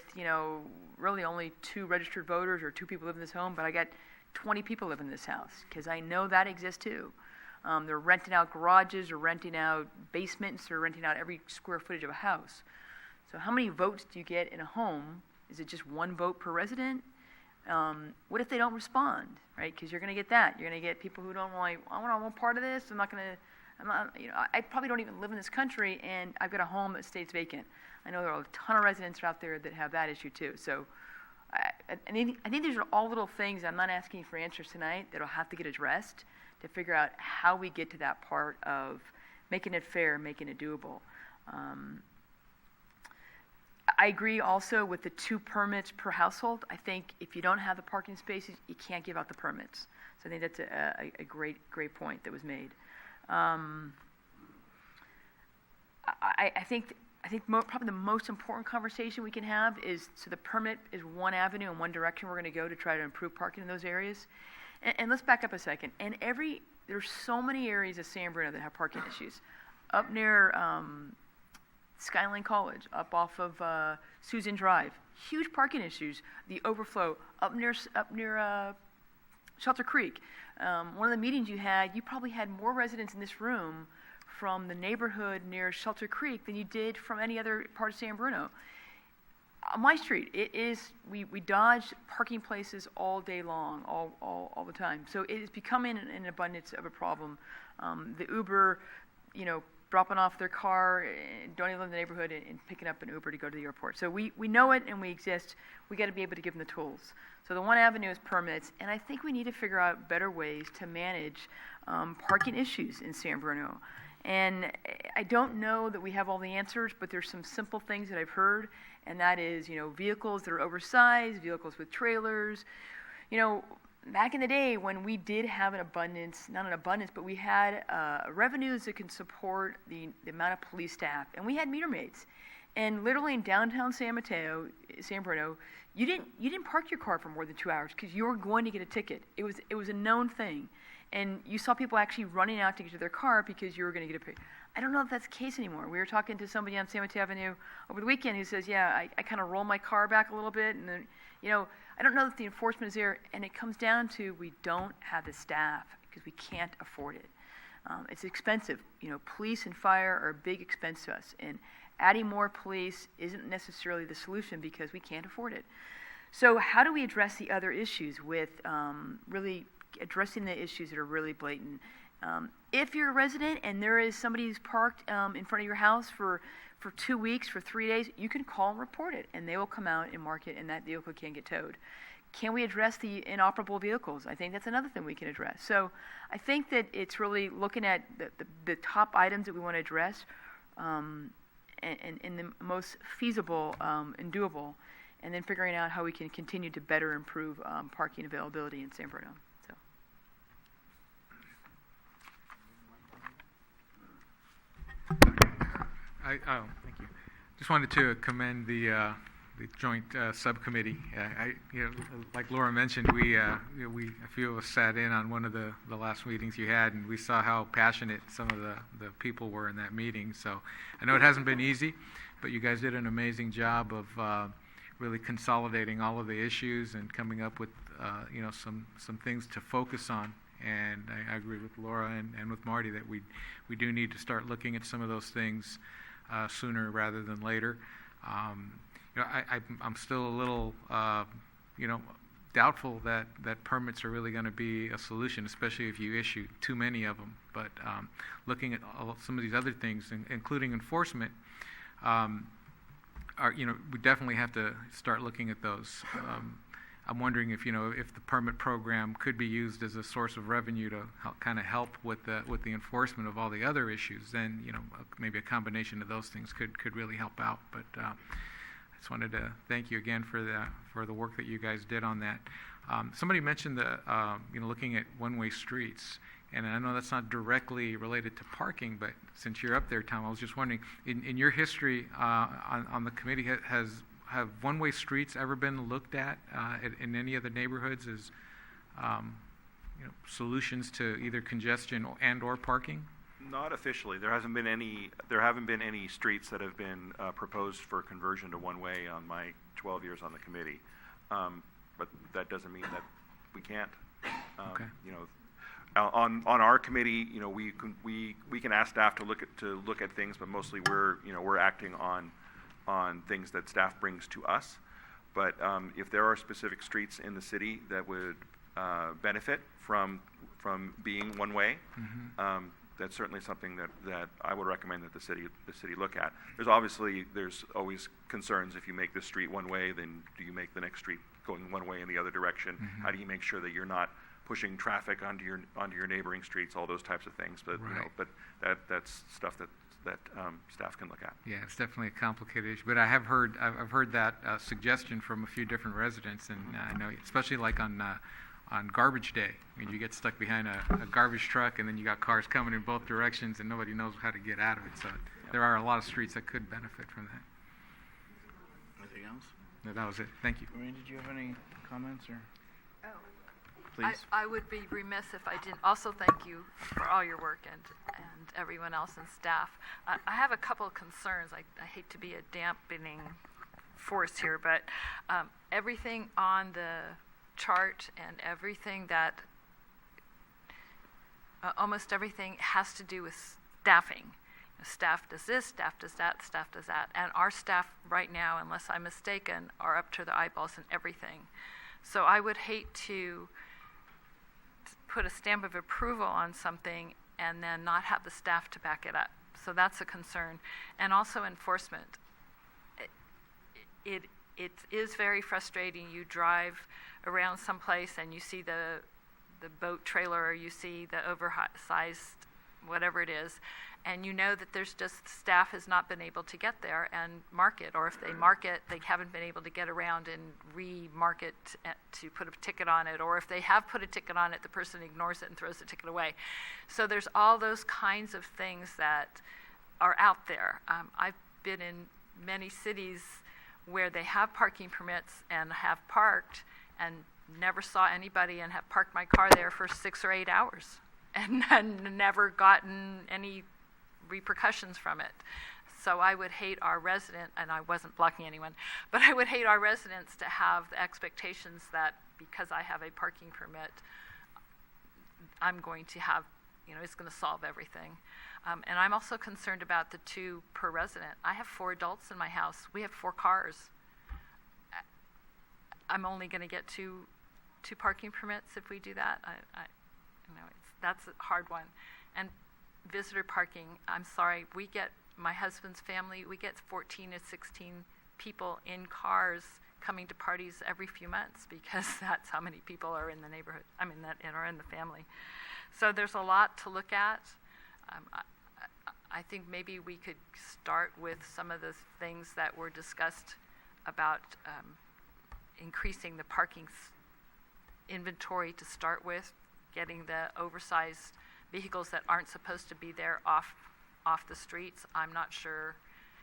really only 2 registered voters or 2 people live in this home, but I got 20 people live in this house, because I know that exists too. They're renting out garages or renting out basements or renting out every square footage of a house. So how many votes do you get in a home? Is it just 1 vote per resident? What if they don't respond, right? Because you're going to get that. You're going to get people who don't really, I want part of this. I probably don't even live in this country, and I've got a home that stays vacant. I know there are a ton of residents out there that have that issue too. So I think these are all little things. I'm not asking for answers tonight that'll have to get addressed to figure out how we get to that part of making it fair, making it doable. I agree also with the 2 permits per household. I think if you don't have the parking spaces, you can't give out the permits. So I think that's a great point that was made. I think probably the most important conversation we can have is, so the permit is one avenue and one direction we're going to go to try to improve parking in those areas. And let's back up a second. And there's so many areas of San Bruno that have parking issues. Up near Skyline College, up off of Susan Drive, huge parking issues. The overflow up near Shelter Creek. One of the meetings you probably had more residents in this room from the neighborhood near Shelter Creek than you did from any other part of San Bruno. On my street, we dodge parking places all day long, all the time. So it is becoming an abundance of a problem. The Uber, dropping off their car, don't even live in the neighborhood, and picking up an Uber to go to the airport. So we know it and we exist. We got to be able to give them the tools. So the one avenue is permits, and I think we need to figure out better ways to manage parking issues in San Bruno. And I don't know that we have all the answers, but there's some simple things that I've heard, and that is, vehicles that are oversized, vehicles with trailers. Back in the day when we did have not an abundance, but we had revenues that can support the amount of police staff, and we had meter maids. And literally in downtown San Bruno, you didn't park your car for more than 2 hours because you were going to get a ticket. It was a known thing. And you saw people actually running out to get to their car because you were going to get a ticket. I don't know if that's the case anymore. We were talking to somebody on San Mateo Avenue over the weekend who says, I kind of roll my car back a little bit, and then, I don't know if the enforcement is there, and it comes down to we don't have the staff because we can't afford it. It's expensive. Police and fire are a big expense to us, and adding more police isn't necessarily the solution because we can't afford it. So how do we address the other issues with really addressing the issues that are really blatant? If you're a resident and there is somebody who's parked in front of your house for 2 weeks, for 3 days, you can call and report it, and they will come out and mark it, and that vehicle can get towed. Can we address the inoperable vehicles? I think that's another thing we can address. So I think that it's really looking at the top items that we want to address and the most feasible and doable, and then figuring out how we can continue to better improve parking availability in San Bruno. Thank you. Just wanted to commend the joint subcommittee. Like Laura mentioned, a few of us sat in on one of the last meetings you had, and we saw how passionate some of the people were in that meeting. So I know it hasn't been easy, but you guys did an amazing job of really consolidating all of the issues and coming up with some things to focus on. And I agree with Laura and with Marty that we do need to start looking at some of those things sooner rather than later. I'm still a little, doubtful that permits are really going to be a solution, especially if you issue too many of them. But looking at some of these other things, including enforcement, we definitely have to start looking at those. I'm wondering if the permit program could be used as a source of revenue to kind of help with the enforcement of all the other issues. Then maybe a combination of those things could really help out. But I just wanted to thank you again for the work that you guys did on that. Somebody mentioned looking at one-way streets, And I know that's not directly related to parking, but since you're up there, Tom, I was just wondering, in your history on the committee, have one-way streets ever been looked at in any of the neighborhoods as solutions to either congestion and/or parking? Not officially. There haven't been any streets that have been proposed for conversion to one-way on my 12 years on the committee. But that doesn't mean that we can't. Okay. On our committee, we can ask staff to look at things, but mostly we're acting on things that staff brings to us. But if there are specific streets in the city that would benefit from being one way, that's certainly something that I would recommend that the city look at. There's always concerns. If you make this street one way, then do you make the next street going one way in the other direction? How do you make sure that you're not pushing traffic onto your neighboring streets? All those types of things. But Right. that's stuff that staff can look at. Yeah, it's definitely a complicated issue. But I've heard that suggestion from a few different residents, and I know, especially like on garbage day, you get stuck behind a garbage truck, and then you got cars coming in both directions, and nobody knows how to get out of it. So there are a lot of streets that could benefit from that. Anything else? No, that was it. Thank you. Maureen, did you have any comments or? Oh. Please. I would be remiss if I didn't also thank you for all your work and everyone else and staff. I have a couple of concerns. I hate to be a dampening force here, but everything on the chart and everything that almost everything has to do with staffing. Staff does this, staff does that, staff does that. And our staff right now, unless I'm mistaken, are up to the eyeballs in everything. So I would hate to put a stamp of approval on something and then not have the staff to back it up. So that's a concern. And also enforcement. It is very frustrating. You drive around someplace and you see the boat trailer, or you see the oversized whatever it is, and you know that there's just staff has not been able to get there and mark it, or if they mark it, they haven't been able to get around and re-mark it to put a ticket on it, or if they have put a ticket on it, the person ignores it and throws the ticket away. So there's all those kinds of things that are out there. I've been in many cities where they have parking permits and have parked and never saw anybody and have parked my car there for 6 or 8 hours and never gotten any repercussions from it. So I would hate our resident, and I wasn't blocking anyone, but I would hate our residents to have the expectations that because I have a parking permit, I'm going to have, it's going to solve everything. And I'm also concerned about the 2 per resident. I have 4 adults in my house. We have 4 cars. I'm only going to get two parking permits if we do that. That's a hard one. And visitor parking, I'm sorry, my husband's family, we get 14 to 16 people in cars coming to parties every few months because that's how many people are in the neighborhood, that are in the family. So there's a lot to look at. I think maybe we could start with some of the things that were discussed about increasing the parking inventory to start with, getting the oversized vehicles that aren't supposed to be there off the streets. I'm not sure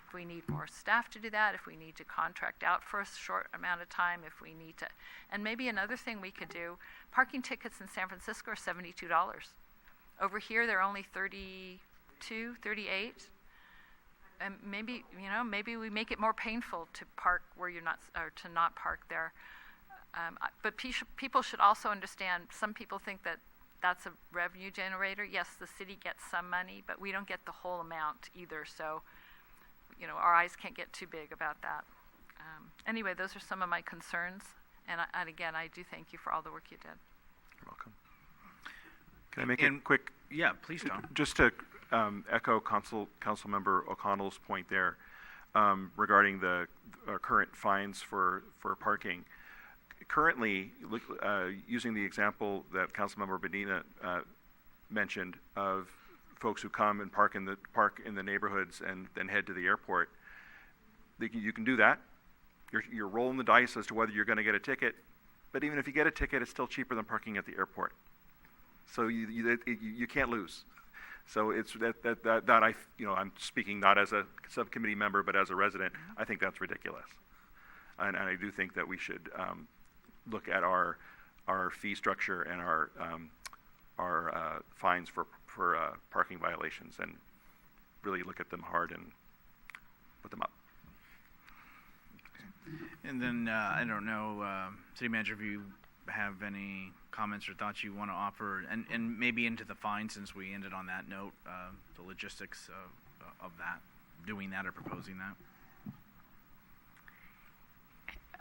if we need more staff to do that, if we need to contract out for a short amount of time, if we need to. And maybe another thing we could do, parking tickets in San Francisco are $72. Over here, they're only $32, $38. And maybe we make it more painful to park where you're not, or to not park there. But people should also understand, some people think that that's a revenue generator. Yes, the city gets some money, but we don't get the whole amount either. So, our eyes can't get too big about that. Anyway, those are some of my concerns. And again, I do thank you for all the work you did. You're welcome. Can I make a quick? Yeah, please, Tom. Just to echo Councilmember O'Connell's point there regarding the current fines for parking. Currently, using the example that Councilmember Medina mentioned of folks who come and park in the neighborhoods and then head to the airport, you can do that. You're rolling the dice as to whether you're going to get a ticket, but even if you get a ticket, it's still cheaper than parking at the airport. So you can't lose. So it's that I, I'm speaking not as a subcommittee member, but as a resident, I think that's ridiculous. And I do think that we should look at our fee structure and our fines for parking violations and really look at them hard and put them up. And then, I don't know, City Manager, if you have any comments or thoughts you want to offer, and maybe into the fine, since we ended on that note, the logistics of that, doing that or proposing that.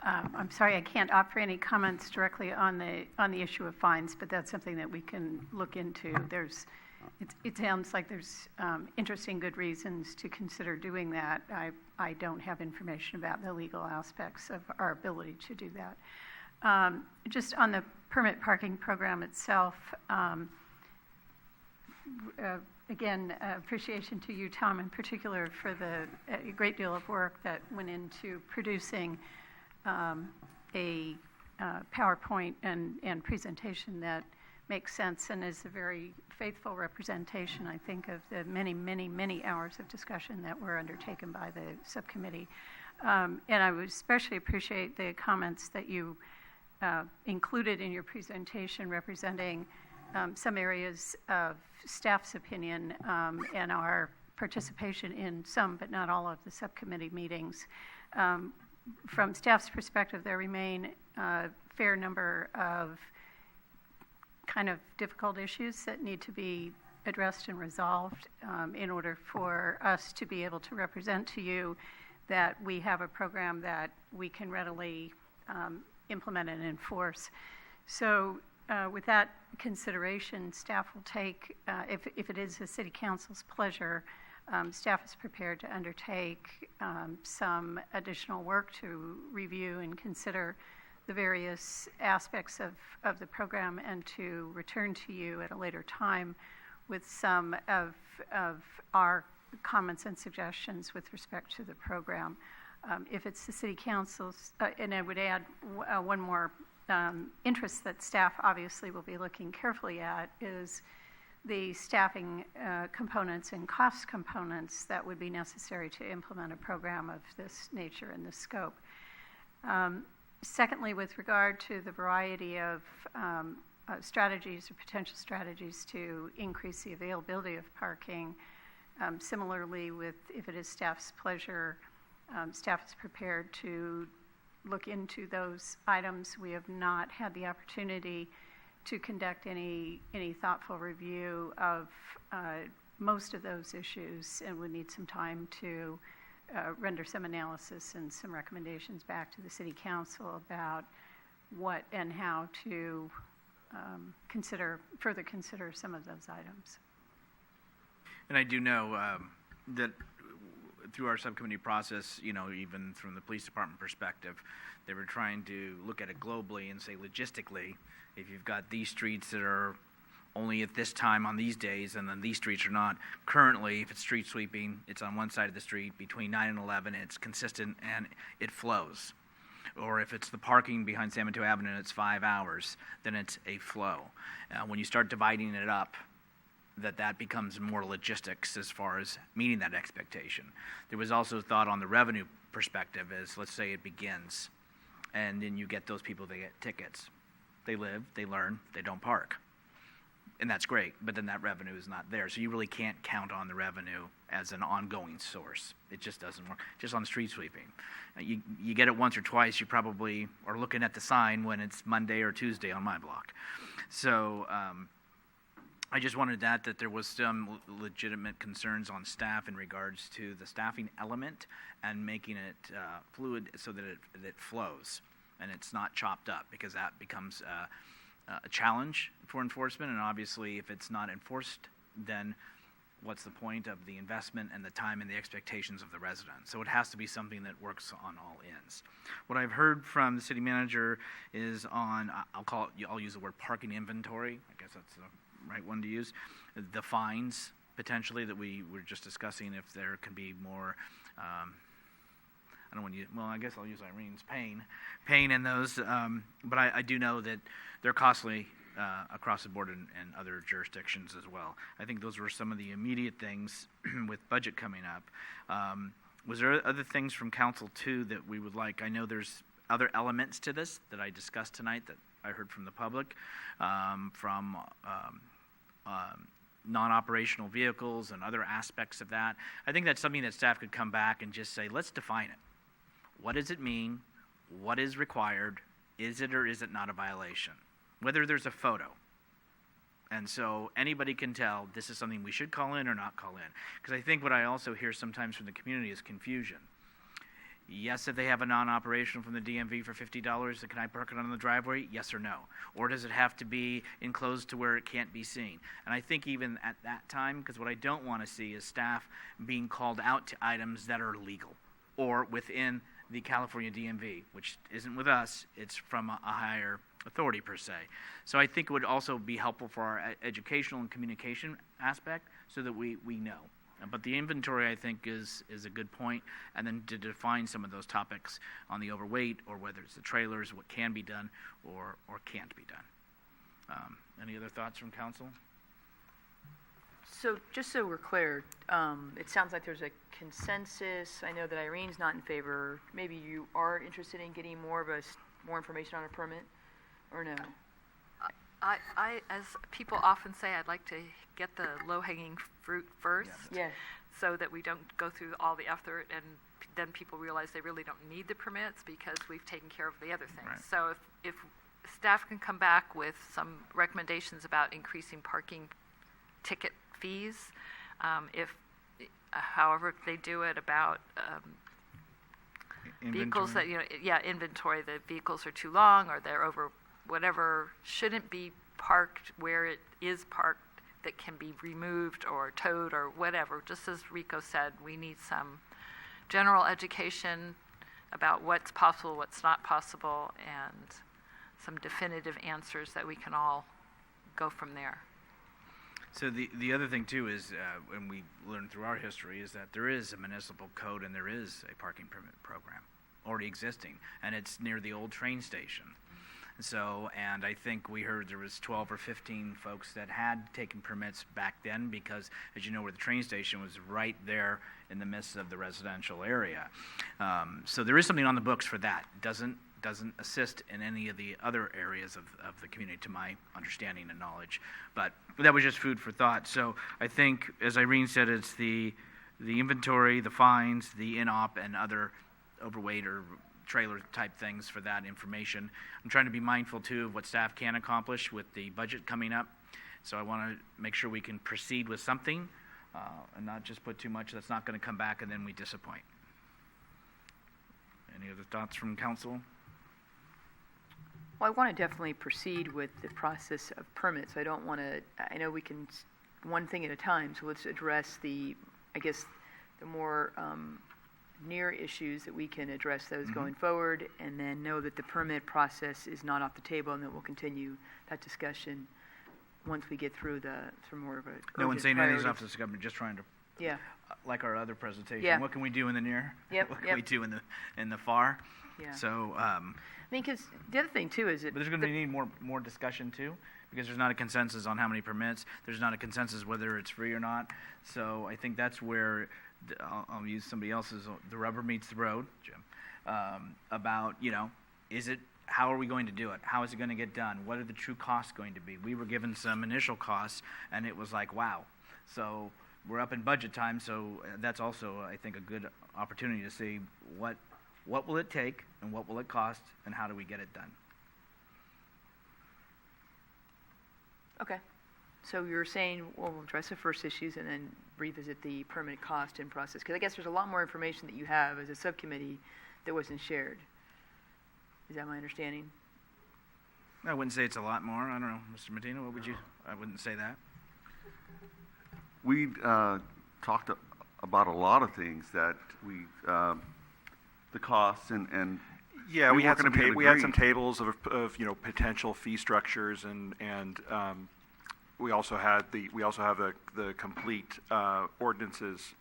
I'm sorry, I can't offer any comments directly on the issue of fines, but that's something that we can look into. It sounds like there's interesting, good reasons to consider doing that. I don't have information about the legal aspects of our ability to do that. Just on the permit parking program itself, again, appreciation to you, Tom, in particular, for the great deal of work that went into producing a PowerPoint and presentation that makes sense and is a very faithful representation, I think, of the many, many, many hours of discussion that were undertaken by the subcommittee. And I would especially appreciate the comments that you included in your presentation representing some areas of staff's opinion and our participation in some, but not all, of the subcommittee meetings. From staff's perspective, there remain a fair number of kind of difficult issues that need to be addressed and resolved in order for us to be able to represent to you that we have a program that we can readily implement and enforce. So with that consideration, staff will take, if it is the City Council's pleasure, staff is prepared to undertake some additional work to review and consider the various aspects of the program and to return to you at a later time with some of our comments and suggestions with respect to the program. If it's the City Council's, and I would add one more interest that staff obviously will be looking carefully at is the staffing components and cost components that would be necessary to implement a program of this nature and this scope. Secondly, with regard to the variety of strategies or potential strategies to increase the availability of parking, similarly with, if it is staff's pleasure, staff is prepared to look into those items. We have not had the opportunity to conduct any thoughtful review of most of those issues, and we need some time to render some analysis and some recommendations back to the City Council about what and how to further consider some of those items. And I do know that through our subcommittee process, even from the police department perspective, they were trying to look at it globally and say logistically, if you've got these streets that are only at this time on these days, and then these streets are not. Currently, if it's street sweeping, it's on one side of the street between 9 and 11, and it's consistent and it flows. Or if it's the parking behind San Mateo Avenue and it's 5 hours, then it's a flow. When you start dividing it up, that becomes more logistics as far as meeting that expectation. There was also thought on the revenue perspective as, let's say it begins, and then you get those people, they get tickets. They live, they learn, they don't park. And that's great, but then that revenue is not there. So you really can't count on the revenue as an ongoing source. It just doesn't work. Just on street sweeping. You get it once or twice, you probably are looking at the sign when it's Monday or Tuesday on my block. So I just wanted that there was some legitimate concerns on staff in regards to the staffing element and making it fluid so that it flows and it's not chopped up, because that becomes a challenge for enforcement, and obviously if it's not enforced, then what's the point of the investment and the time and the expectations of the residents? So it has to be something that works on all ends. What I've heard from the city manager is on, I'll use the word parking inventory, I guess that's the right one to use, the fines potentially that we were just discussing, if there can be more, I don't want to use, well, I guess I'll use Irene's pain in those, but I do know that they're costly across the board in other jurisdictions as well. I think those were some of the immediate things with budget coming up. Was there other things from council too that we would like? I know there's other elements to this that I discussed tonight that I heard from the public, from non-operational vehicles and other aspects of that. I think that's something that staff could come back and just say, let's define it. What does it mean? What is required? Is it or is it not a violation? Whether there's a photo. And so anybody can tell this is something we should call in or not call in. Because I think what I also hear sometimes from the community is confusion. Yes, if they have a non-operational from the DMV for $50, can I park it on the driveway? Yes or no? Or does it have to be enclosed to where it can't be seen? And I think even at that time, because what I don't want to see is staff being called out to items that are legal or within the California DMV, which isn't with us, it's from a higher authority per se. So I think it would also be helpful for our educational and communication aspect so that we know. But the inventory, I think, is a good point, and then to define some of those topics on the overweight or whether it's the trailers, what can be done or can't be done. Any other thoughts from council? So just so we're clear, it sounds like there's a consensus. I know that Irene's not in favor. Maybe you are interested in getting more information on a permit, or no? I, as people often say, I'd like to get the low-hanging fruit first, Yeah. so that we don't go through all the effort and then people realize they really don't need the permits because we've taken care of the other things. Right. So if staff can come back with some recommendations about increasing parking ticket fees, however they do it, about vehicles that, inventory, the vehicles are too long or they're over whatever, shouldn't be parked where it is parked, that can be removed or towed or whatever. Just as Rico said, we need some general education about what's possible, what's not possible, and some definitive answers that we can all go from there. So the other thing too is, and we learned through our history, is that there is a municipal code and there is a parking permit program already existing, and it's near the old train station. So, and I think we heard there was 12 or 15 folks that had taken permits back then because, as you know, where the train station was right there in the midst of the residential area. So there is something on the books for that. Doesn't assist in any of the other areas of the community, to my understanding and knowledge. But that was just food for thought. So I think, as Irene said, it's the inventory, the fines, the in-op, and other overweight or trailer type things for that information. I'm trying to be mindful too of what staff can accomplish with the budget coming up. So I want to make sure we can proceed with something and not just put too much that's not going to come back and then we disappoint. Any other thoughts from council? Well, I want to definitely proceed with the process of permits. I don't want to, I know we can, one thing at a time, so let's address the more near issues that we can address those going forward, and then know that the permit process is not off the table, and that we'll continue that discussion once we get through more of a No one's saying anything's off the the scope, just trying to, Yeah. like our other presentation, Yeah. what can we do in the near? Yep, What can yep. we do in the far? Yeah. So, I mean, because the other thing too is that but there's going to need more discussion too, because there's not a consensus on how many permits. There's not a consensus whether it's free or not. So I think that's where I'll use somebody else's. The rubber meets the road, Jim. About how are we going to do it? How is it going to get done? What are the true costs going to be? We were given some initial costs, and it was like, wow. So we're up in budget time, so that's also, I think, a good opportunity to see what will it take and what will it cost and how do we get it done. Okay. So you're saying, well, we'll address the first issues and then revisit the permit cost and process, because I guess there's a lot more information that you have as a subcommittee that wasn't shared. Is that my understanding? I wouldn't say it's a lot more. I don't know, Mr. Medina, what would you? I wouldn't say that. We talked about a lot of things that the costs and Yeah, we had weren't gonna be we had some agreed. tables of potential fee structures, and we also have the complete ordinances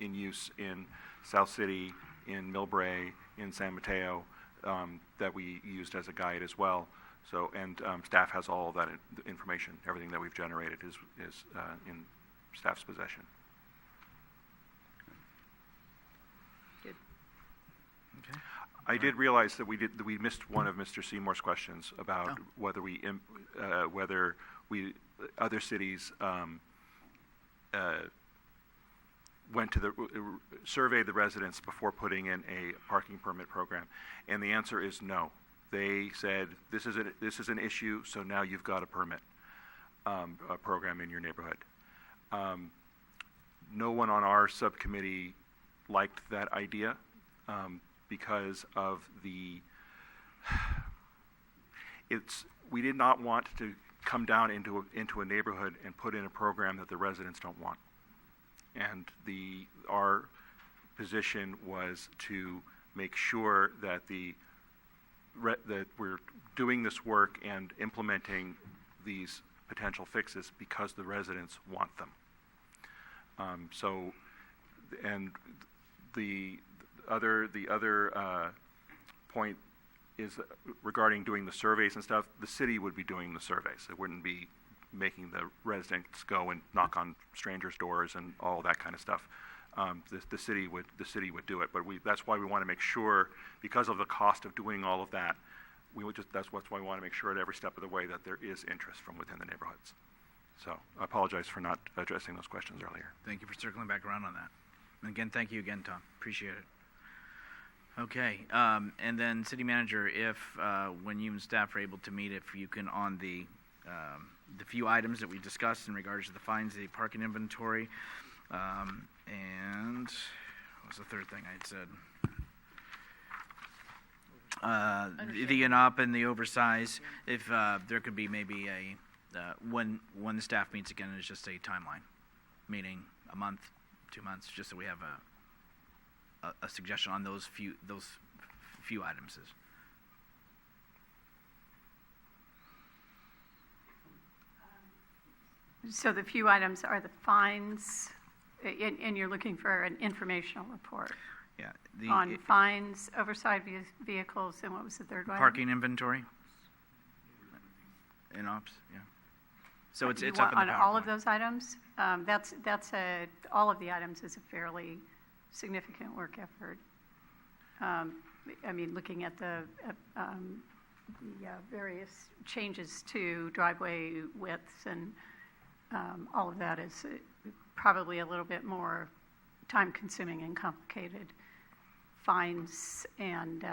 in use in South City, in Millbrae, in San Mateo, that we used as a guide as well. So, and staff has all of that information. Everything that we've generated is in staff's possession. Good. Okay. I did realize that we missed one of Mr. Seymour's questions about whether other cities went to surveyed the residents before putting in a parking permit program, and the answer is no. They said this is an issue, so now you've got a permit a program in your neighborhood. No one on our subcommittee liked that idea because of we did not want to come down into a neighborhood and put in a program that the residents don't want. And our position was to make sure that that we're doing this work and implementing these potential fixes because the residents want them. And the other point is regarding doing the surveys and stuff. The city would be doing the surveys. It wouldn't be making the residents go and knock on strangers' doors and all that kind of stuff. The city would do it, but that's why we want to make sure, because of the cost of doing all of that, that's why we want to make sure at every step of the way that there is interest from within the neighborhoods. So I apologize for not addressing those questions earlier. Thank you for circling back around on that. And again, thank you again, Tom. Appreciate it. Okay, and then City Manager, if when you and staff are able to meet, if you can, on the few items that we discussed in regards to the fines, the parking inventory, and what was the third thing I had said? The in-op and the oversize. If there could be maybe when the staff meets again, it's just a timeline, meaning a month, 2 months, just so we have a suggestion on those few items. So the few items are the fines, and you're looking for an informational report. Yeah. On fines, oversized vehicles, and what was the third one? Parking inventory. In-ops, yeah. So it's up in the on PowerPoint. all of those items? All of the items is a fairly significant work effort. I mean, looking at the various changes to driveway widths and all of that is probably a little bit more time-consuming and complicated. Fines and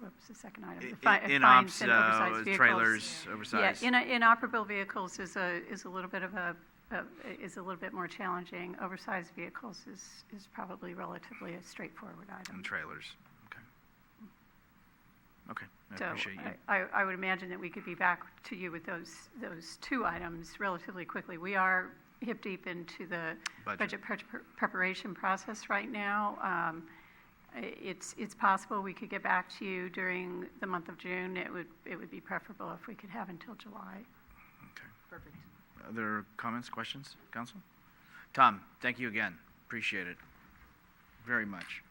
what was the second item? In-ops, fines and oversized vehicles. trailers, oversized. Yeah, inoperable vehicles is a little bit of is a little bit more challenging. Oversized vehicles is probably relatively a straightforward item. And trailers. Okay, I So appreciate you. I would imagine that we could be back to you with those two items relatively quickly. We are hip deep into the budget preparation process right now. It's possible we could get back to you during the month of June. It would be preferable if we could have until July. Okay. Perfect. Other comments, questions, Council? Tom, thank you again. Appreciate it very much.